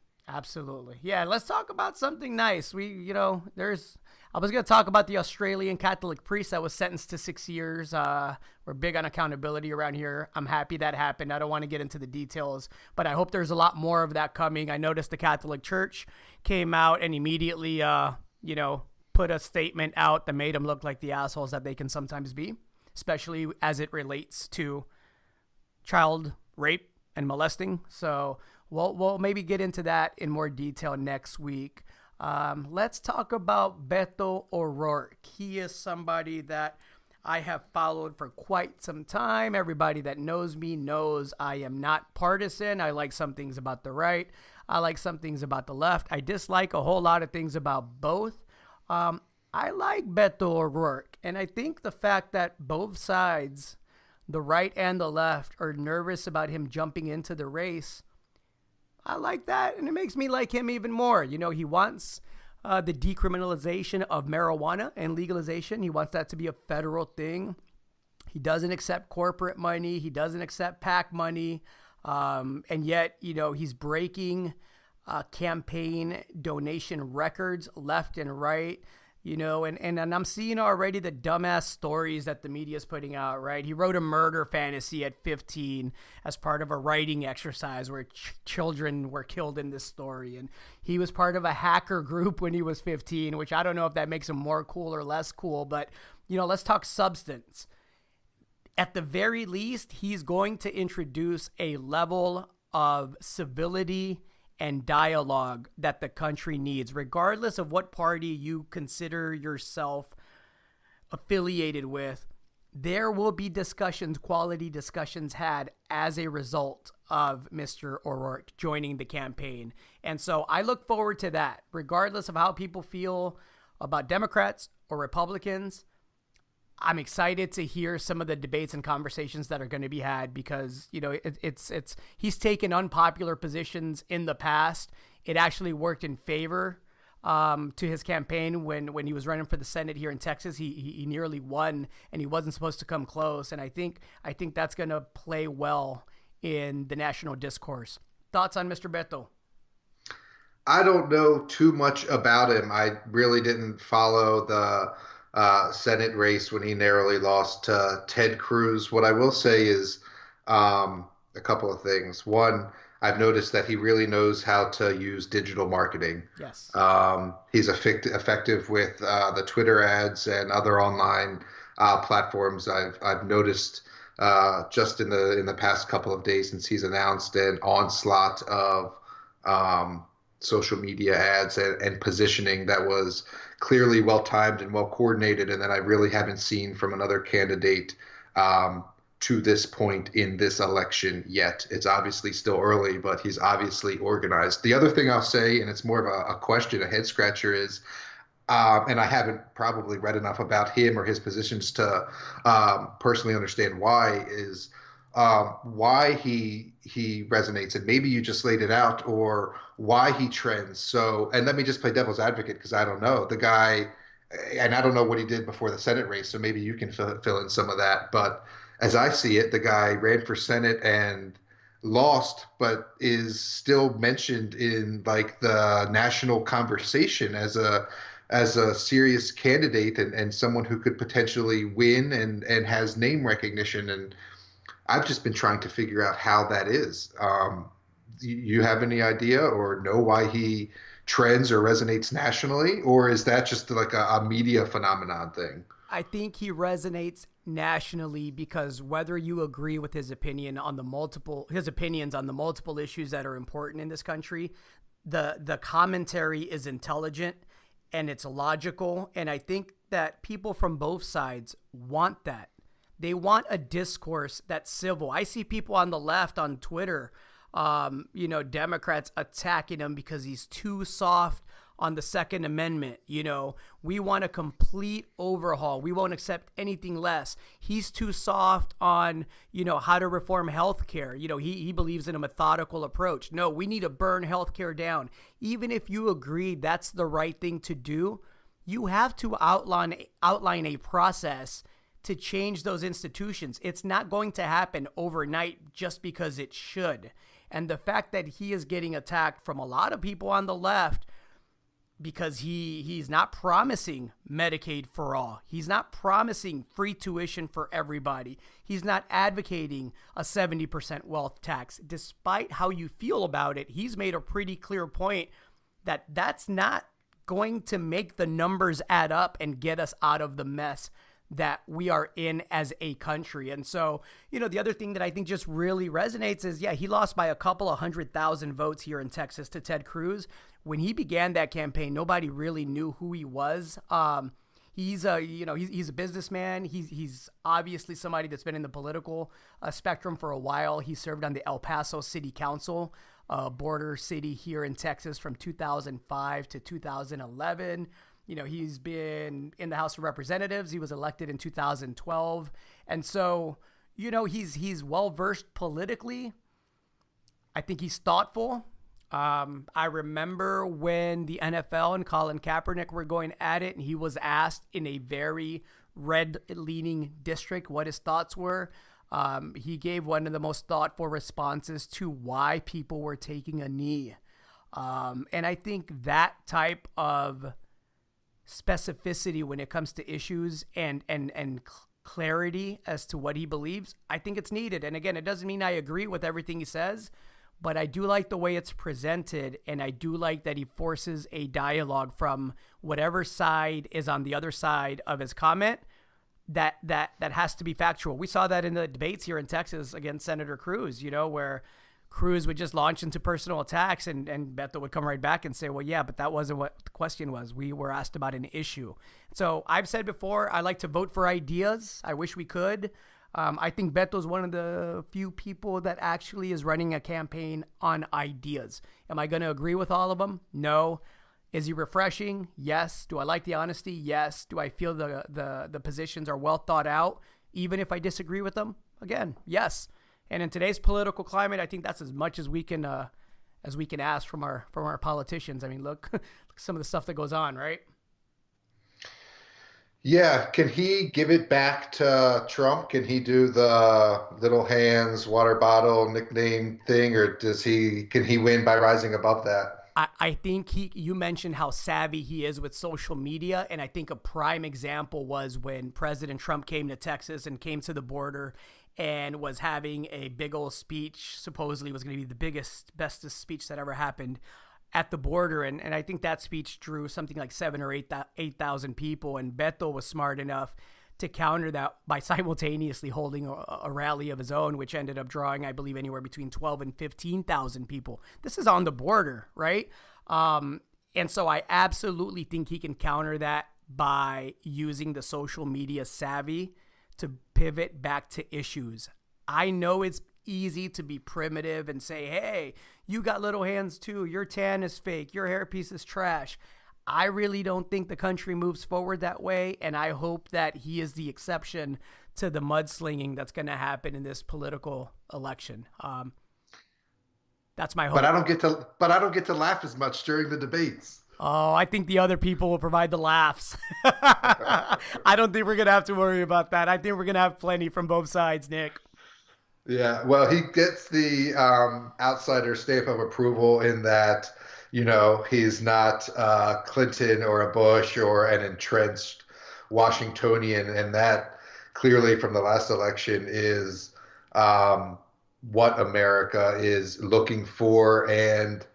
Yeah, let's talk about something nice. I was going to talk about the Australian Catholic priest that was sentenced to 6 years. We're big on accountability around here. I'm happy that happened. I don't want to get into the details, but I hope there's a lot more of that coming. I noticed the Catholic Church came out and immediately, put a statement out that made them look like the assholes that they can sometimes be, especially as it relates to child rape and molesting. So we'll maybe get into that in more detail next week. Let's talk about Beto O'Rourke. He is somebody that I have followed for quite some time. Everybody that knows me knows I am not partisan. I like some things about the right. I like some things about the left. I dislike a whole lot of things about both. I like Beto O'Rourke, and I think the fact that both sides, the right and the left, are nervous about him jumping into the race, I like that, and it makes me like him even more. He wants the decriminalization of marijuana and legalization. He wants that to be a federal thing. He doesn't accept corporate money. He doesn't accept PAC money. And yet, he's breaking campaign donation records left and right. And I'm seeing already the dumbass stories that the media is putting out, right? He wrote a murder fantasy at 15 as part of a writing exercise where children were killed in this story. And he was part of a hacker group when he was 15, which I don't know if that makes him more cool or less cool. But, let's talk substance. At the very least, he's going to introduce a level of civility and dialogue that the country needs, regardless of what party you consider yourself affiliated with. There will be discussions, quality discussions had as a result of Mr. O'Rourke joining the campaign. And so I look forward to that, regardless of how people feel about Democrats or Republicans. I'm excited to hear some of the debates and conversations that are going to be had because, he's taken unpopular positions in the past. It actually worked in favor to his campaign when he was running for the Senate here in Texas. He nearly won, and he wasn't supposed to come close. And I think that's going to play well in the national discourse. Thoughts on Mr. Beto? I don't know too much about him. I really didn't follow the Senate race when he narrowly lost to Ted Cruz. What I will say is a couple of things. One, I've noticed that he really knows how to use digital marketing. Yes. He's effective with the Twitter ads and other online platforms. I've noticed just in the past couple of days since he's announced an onslaught of social media ads and positioning that was clearly well-timed and well-coordinated, and that I really haven't seen from another candidate to this point in this election yet. It's obviously still early, but he's obviously organized. The other thing I'll say, and it's more of a question, a head-scratcher, is and I haven't probably read enough about him or his positions to personally understand why, is why he resonates, and maybe you just laid it out, or why he trends. So, and let me just play devil's advocate because I don't know the guy, and I don't know what he did before the Senate race. So maybe you can fill in some of that. But as I see it, the guy ran for Senate and lost, but is still mentioned in like the national conversation as a serious candidate and someone who could potentially win and has name recognition. And I've just been trying to figure out how that is. You have any idea or know why he trends or resonates nationally, or is that just like a media phenomenon thing? I think he resonates nationally because whether you agree with his opinions on the multiple issues that are important in this country, the commentary is intelligent and it's logical. And I think that people from both sides want that. They want a discourse that's civil. I see people on the left on Twitter, Democrats attacking him because he's too soft on the Second Amendment. We want a complete overhaul. We won't accept anything less. He's too soft on, how to reform healthcare. He believes in a methodical approach. No, we need to burn healthcare down. Even if you agree that's the right thing to do, you have to outline a process to change those institutions. It's not going to happen overnight just because it should. And the fact that he is getting attacked from a lot of people on the left because he's not promising Medicaid for all. He's not promising free tuition for everybody. He's not advocating a 70% wealth tax. Despite how you feel about it, he's made a pretty clear point that that's not going to make the numbers add up and get us out of the mess that we are in as a country. And so, the other thing that I think just really resonates is, he lost by a couple of 100,000 votes here in Texas to Ted Cruz. When he began that campaign, nobody really knew who he was. He's a businessman. He's obviously somebody that's been in the political spectrum for a while. He served on the El Paso City Council, border city here in Texas, from 2005 to 2011. He's been in the House of Representatives. He was elected in 2012. And so, he's well-versed politically. I think he's thoughtful. I remember when the NFL and Colin Kaepernick were going at it, and he was asked in a very red-leaning district what his thoughts were. He gave one of the most thoughtful responses to why people were taking a knee. And I think that type of specificity when it comes to issues and clarity as to what he believes, I think it's needed. And again, it doesn't mean I agree with everything he says, but I do like the way it's presented, and I do like that he forces a dialogue from whatever side is on the other side of his comment that has to be factual. We saw that in the debates here in Texas against Senator Cruz, where Cruz would just launch into personal attacks, and Beto would come right back and say, well, yeah, but that wasn't what the question was. We were asked about an issue. So I've said before, I like to vote for ideas. I wish we could. I think Beto's one of the few people that actually is running a campaign on ideas. Am I going to agree with all of them? No. Is he refreshing? Yes. Do I like the honesty? Yes. Do I feel the positions are well thought out, even if I disagree with them? Again, yes. And in today's political climate, I think that's as much as we can ask from our politicians. I mean, look some of the stuff that goes on, right? Yeah, can he give it back to Trump? Can he do the little hands, water bottle nickname thing, or can he win by rising above that? I think you mentioned how savvy he is with social media, and I think a prime example was when President Trump came to Texas and came to the border and was having a big old speech, supposedly was going to be the bestest speech that ever happened at the border. And I think that speech drew something like 7,000 or 8,000 people. And Beto was smart enough to counter that by simultaneously holding a rally of his own, which ended up drawing, I believe, anywhere between 12 and 15,000 people. This is on the border, right? And so I absolutely think he can counter that by using the social media savvy to pivot back to issues. I know it's easy to be primitive and say, hey, you got little hands too. Your tan is fake. Your hairpiece is trash. I really don't think the country moves forward that way, and I hope that he is the exception to the mudslinging that's going to happen in this political election. That's my hope. But I don't get to laugh as much during the debates. Oh, I think the other people will provide the laughs. I don't think we're going to have to worry about that. I think we're going to have plenty from both sides, Nick. Yeah, well, he gets the outsider stamp of approval in that, he's not Clinton or a Bush or an entrenched Washingtonian, and that clearly from the last election is what America is looking for. And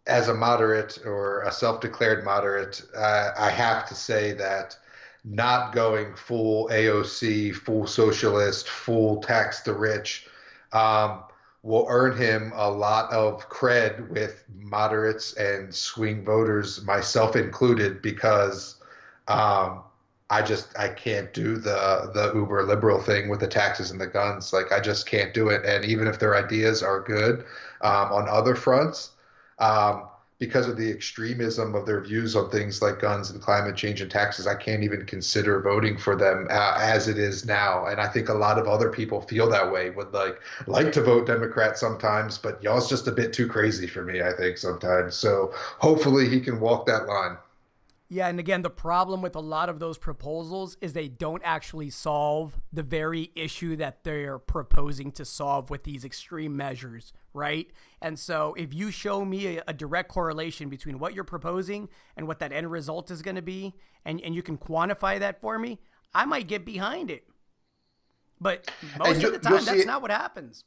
as a moderate or a self-declared moderate, I have to say that not going full AOC, full socialist, full tax the rich will earn him a lot of cred with moderates and swing voters, myself included, because I can't do the uber liberal thing with the taxes and the guns. Like, I just can't do it. And even if their ideas are good on other fronts, because of the extremism of their views on things like guns and climate change and taxes, I can't even consider voting for them as it is now. And I think a lot of other people feel that way, would like to vote Democrat sometimes, but y'all's just a bit too crazy for me, I think, sometimes. So hopefully he can walk that line. Yeah, and again, the problem with a lot of those proposals is they don't actually solve the very issue that they're proposing to solve with these extreme measures, right? And so if you show me a direct correlation between what you're proposing and what that end result is going to be, and you can quantify that for me, I might get behind it. But most of the time, that's not what happens.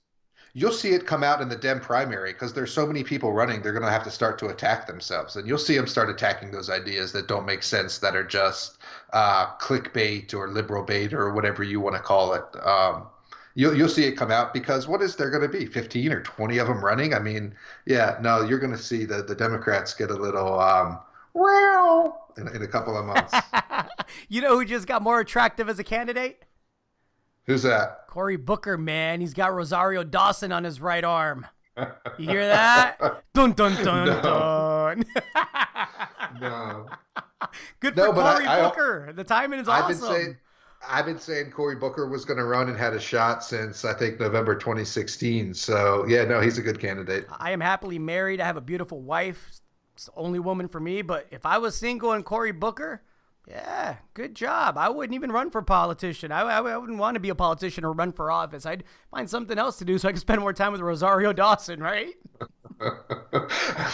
You'll see it come out in the Dem primary because there's so many people running, they're going to have to start to attack themselves. And you'll see them start attacking those ideas that don't make sense, that are just clickbait or liberal bait or whatever you want to call it. You'll see it come out because what is there going to be, 15 or 20 of them running? I mean, yeah, no, you're going to see the Democrats get a little wow in a couple of months. You know who just got more attractive as a candidate? Who's that? Cory Booker, man. He's got Rosario Dawson on his right arm. You hear that? Dun, dun, dun, No. dun. No. Good for No, but Cory Booker. The timing is awesome. I've been saying Cory Booker was going to run and had a shot since I think November 2016. So yeah, no, he's a good candidate. I am happily married. I have a beautiful wife. It's the only woman for me. But if I was single and Cory Booker, yeah, good job. I wouldn't even run for politician. I wouldn't want to be a politician or run for office. I'd find something else to do so I could spend more time with Rosario Dawson, right?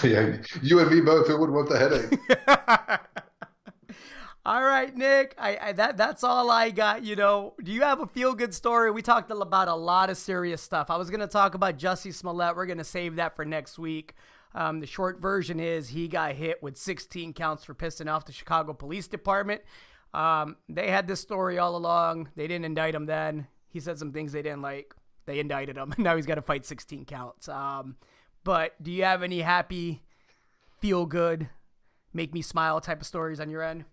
Yeah, you and me both. Who would want the headache? All right, Nick. That's all I got. Do you have a feel good story? We talked about a lot of serious stuff. I was gonna talk about Jussie Smollett. We're gonna save that for next week. The short version is he got hit with 16 counts for pissing off the Chicago Police Department. They had this story all along. They didn't indict him then. He said some things they didn't like. They indicted him. Now he's got to fight 16 counts. But do you have any happy, feel good, make me smile type of stories on your end?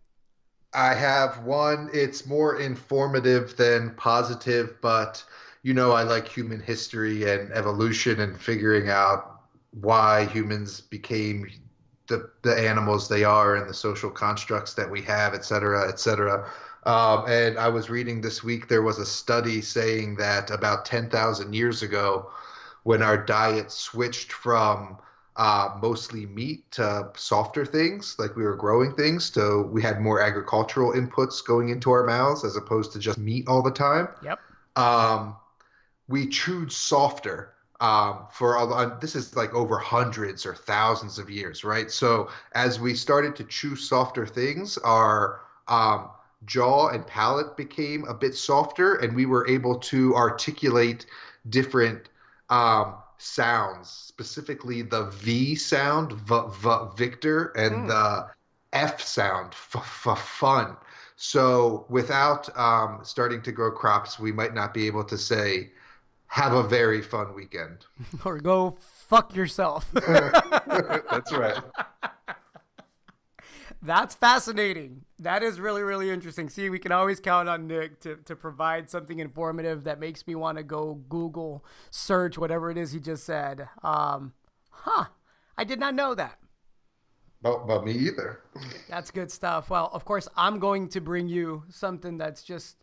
I have one. It's more informative than positive, but I like human history and evolution and figuring out why humans became the animals they are and the social constructs that we have, et cetera, et cetera. And I was reading this week, there was a study saying that about 10,000 years ago, when our diet switched from mostly meat to softer things, like we were growing things, so we had more agricultural inputs going into our mouths as opposed to just meat all the time. Yep. We chewed softer this is like over hundreds or thousands of years, right? So as we started to chew softer things, our jaw and palate became a bit softer, and we were able to articulate different sounds, specifically the V sound, Victor, and the F sound, fun. So without starting to grow crops, we might not be able to say, have a very fun weekend. Or go fuck yourself. That's right. That's fascinating. That is really, really interesting. See, we can always count on Nick to provide something informative that makes me want to go Google, search, whatever it is he just said. I did not know that. But me either. That's good stuff. Well, of course, I'm going to bring you something that's just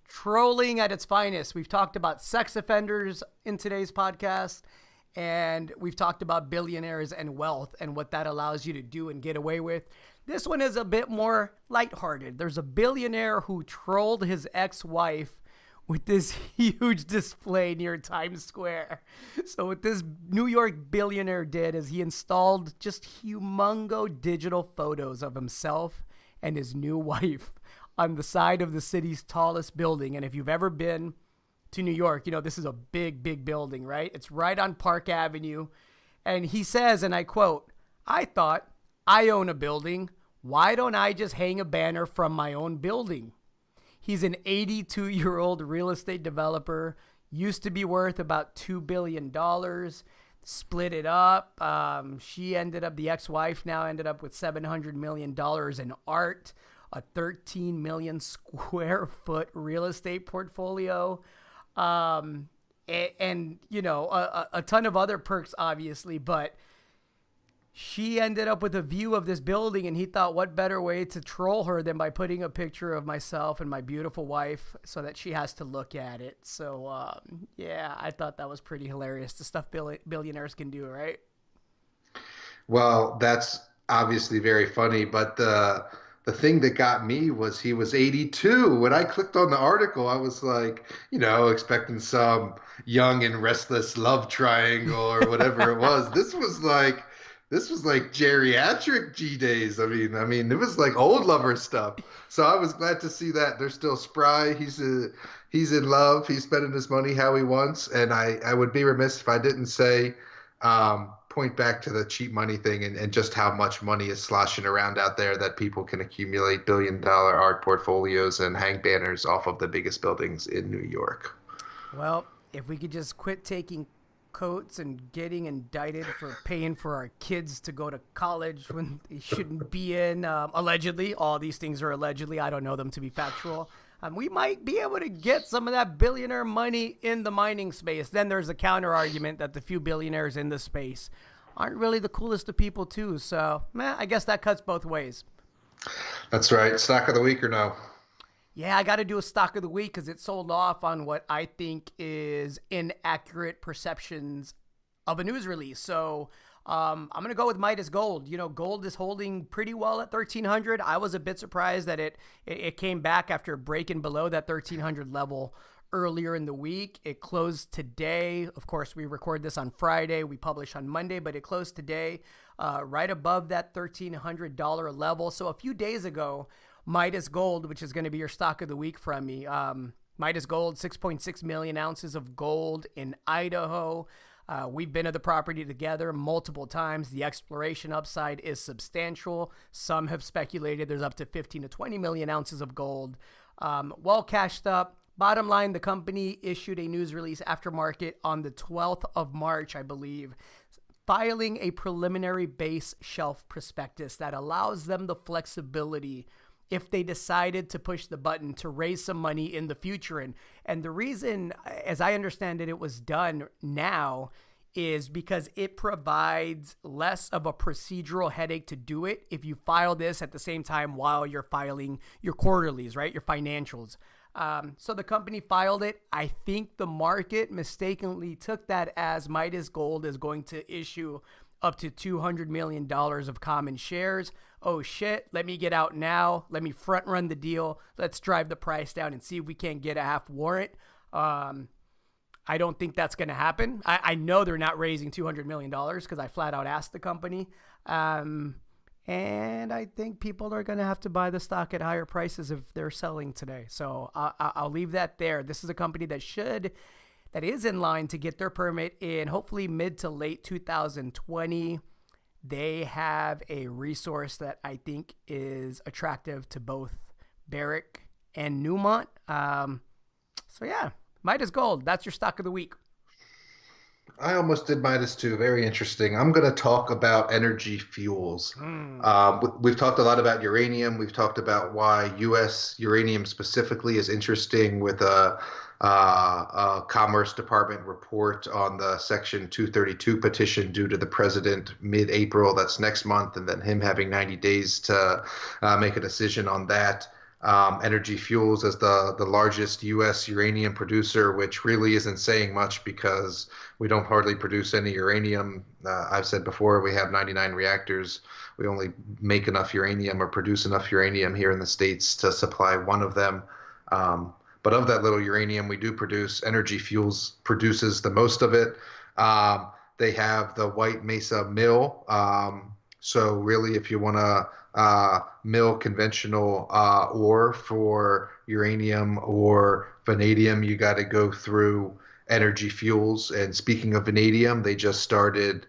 trolling at its finest. We've talked about sex offenders in today's podcast, and we've talked about billionaires and wealth and what that allows you to do and get away with. This one is a bit more lighthearted. There's a billionaire who trolled his ex-wife with this huge display near Times Square. So what this New York billionaire did is he installed just humongo digital photos of himself and his new wife on the side of the city's tallest building. And if you've ever been to New York, this is a big, big building, right? It's right on Park Avenue. And he says, and I quote, "I thought, I own a building. Why don't I just hang a banner from my own building?" He's an 82-year-old real estate developer, used to be worth about $2 billion, split it up. The ex-wife now ended up with $700 million in art, a 13 million square foot real estate portfolio, and a ton of other perks, obviously, but she ended up with a view of this building, and he thought, what better way to troll her than by putting a picture of myself and my beautiful wife so that she has to look at it. So, I thought that was pretty hilarious. The stuff billionaires can do, right? Well, that's obviously very funny, but the thing that got me was he was 82. When I clicked on the article, I was like, expecting some young and restless love triangle or whatever it was. This was like geriatric G days. I mean, it was like old lover stuff. So I was glad to see that they're still spry. He's in love. He's spending his money how he wants. And I would be remiss if I didn't say, point back to the cheap money thing and just how much money is sloshing around out there that people can accumulate billion-dollar art portfolios and hang banners off of the biggest buildings in New York. Well, if we could just quit taking coats and getting indicted for paying for our kids to go to college when they shouldn't be in, allegedly. All these things are allegedly. I don't know them to be factual. We might be able to get some of that billionaire money in the mining space. Then there's a counter argument that the few billionaires in the space aren't really the coolest of people too. So, I guess that cuts both ways. That's right. Stock of the week or no? Yeah, I got to do a stock of the week because it sold off on what I think is inaccurate perceptions of a news release. So I'm going to go with Midas Gold. You know, gold is holding pretty well at 1,300. I was a bit surprised that it came back after breaking below that 1,300 level earlier in the week. It closed today. Of course, we record this on Friday. We publish on Monday, but it closed today right above that $1,300 level. So a few days ago, Midas Gold, which is going to be your stock of the week from me. Midas Gold, 6.6 million ounces of gold in Idaho. We've been to the property together multiple times. The exploration upside is substantial. Some have speculated there's up to 15 to 20 million ounces of gold. Well cashed up. Bottom line, the company issued a news release after market on the 12th of March, I believe, filing a preliminary base shelf prospectus that allows them the flexibility if they decided to push the button to raise some money in the future. And the reason, as I understand it, it was done now is because it provides less of a procedural headache to do it if you file this at the same time while you're filing your quarterlies, right? Your financials. So the company filed it. I think the market mistakenly took that as Midas Gold is going to issue up to $200 million of common shares. Oh shit, let me get out now. Let me front run the deal. Let's drive the price down and see if we can't get a half warrant. I don't think that's going to happen. I know they're not raising $200 million because I flat out asked the company. And I think people are going to have to buy the stock at higher prices if they're selling today. So I'll leave that there. This is a company that is in line to get their permit in hopefully mid to late 2020. They have a resource that I think is attractive to both Barrick and Newmont. So yeah, Midas Gold, that's your stock of the week. I almost did Midas too. Very interesting. I'm going to talk about energy fuels. We've talked a lot about uranium. We've talked about why U.S. uranium specifically is interesting with a Commerce Department report on the Section 232 petition due to the president mid-April. That's next month, and then him having 90 days to make a decision on that. Energy Fuels as the largest U.S. uranium producer, which really isn't saying much because we don't hardly produce any uranium. I've said before, we have 99 reactors. We only make enough uranium or produce enough uranium here in the States to supply one of them. But of that little uranium we do produce, Energy Fuels produces the most of it. They have the White Mesa Mill. So really, if you want to mill conventional ore for uranium or vanadium, you got to go through Energy Fuels. And speaking of vanadium, they just started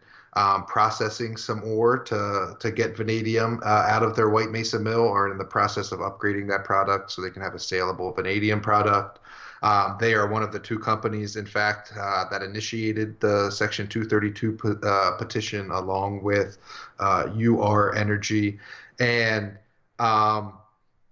processing some ore to get vanadium out of their White Mesa mill, or in the process of upgrading that product so they can have a saleable vanadium product. They are one of the two companies, in fact, that initiated the Section 232 petition along with UR Energy. And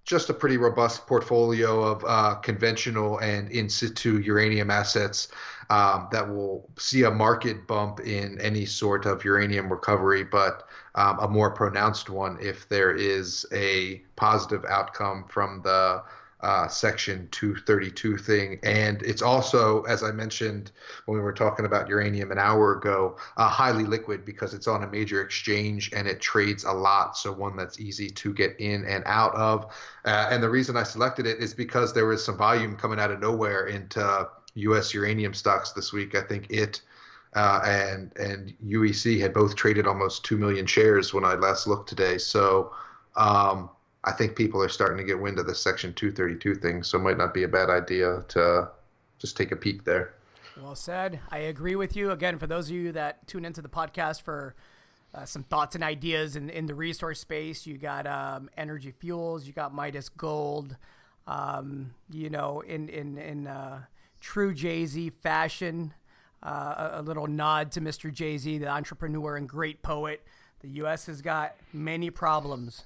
just a pretty robust portfolio of conventional and in situ uranium assets that will see a market bump in any sort of uranium recovery, but a more pronounced one if there is a positive outcome from the Section 232 thing. And it's also, as I mentioned when we were talking about uranium an hour ago, highly liquid because it's on a major exchange and it trades a lot. So one that's easy to get in and out of. And the reason I selected it is because there was some volume coming out of nowhere into U.S. uranium stocks this week. I think it and UEC had both traded almost 2 million shares when I last looked today. So I think people are starting to get wind of the Section 232 thing, so it might not be a bad idea to just take a peek there. Well said. I agree with you. Again, for those of you that tune into the podcast for some thoughts and ideas in the resource space, you got Energy Fuels, you got Midas Gold. In true Jay-Z fashion, a little nod to Mr. Jay-Z, the entrepreneur and great poet. The U.S. has got many problems,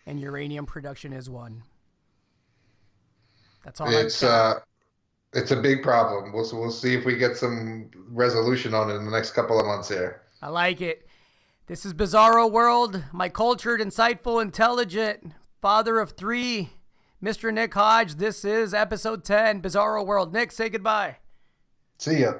and uranium production is one. That's all. It's a big problem. We'll see if we get some resolution on it in the next couple of months here. I like it. This is Bizarro World. My cultured, insightful, intelligent father of three, Mr. Nick Hodge. This is episode 10, Bizarro World. Nick, say goodbye. See ya.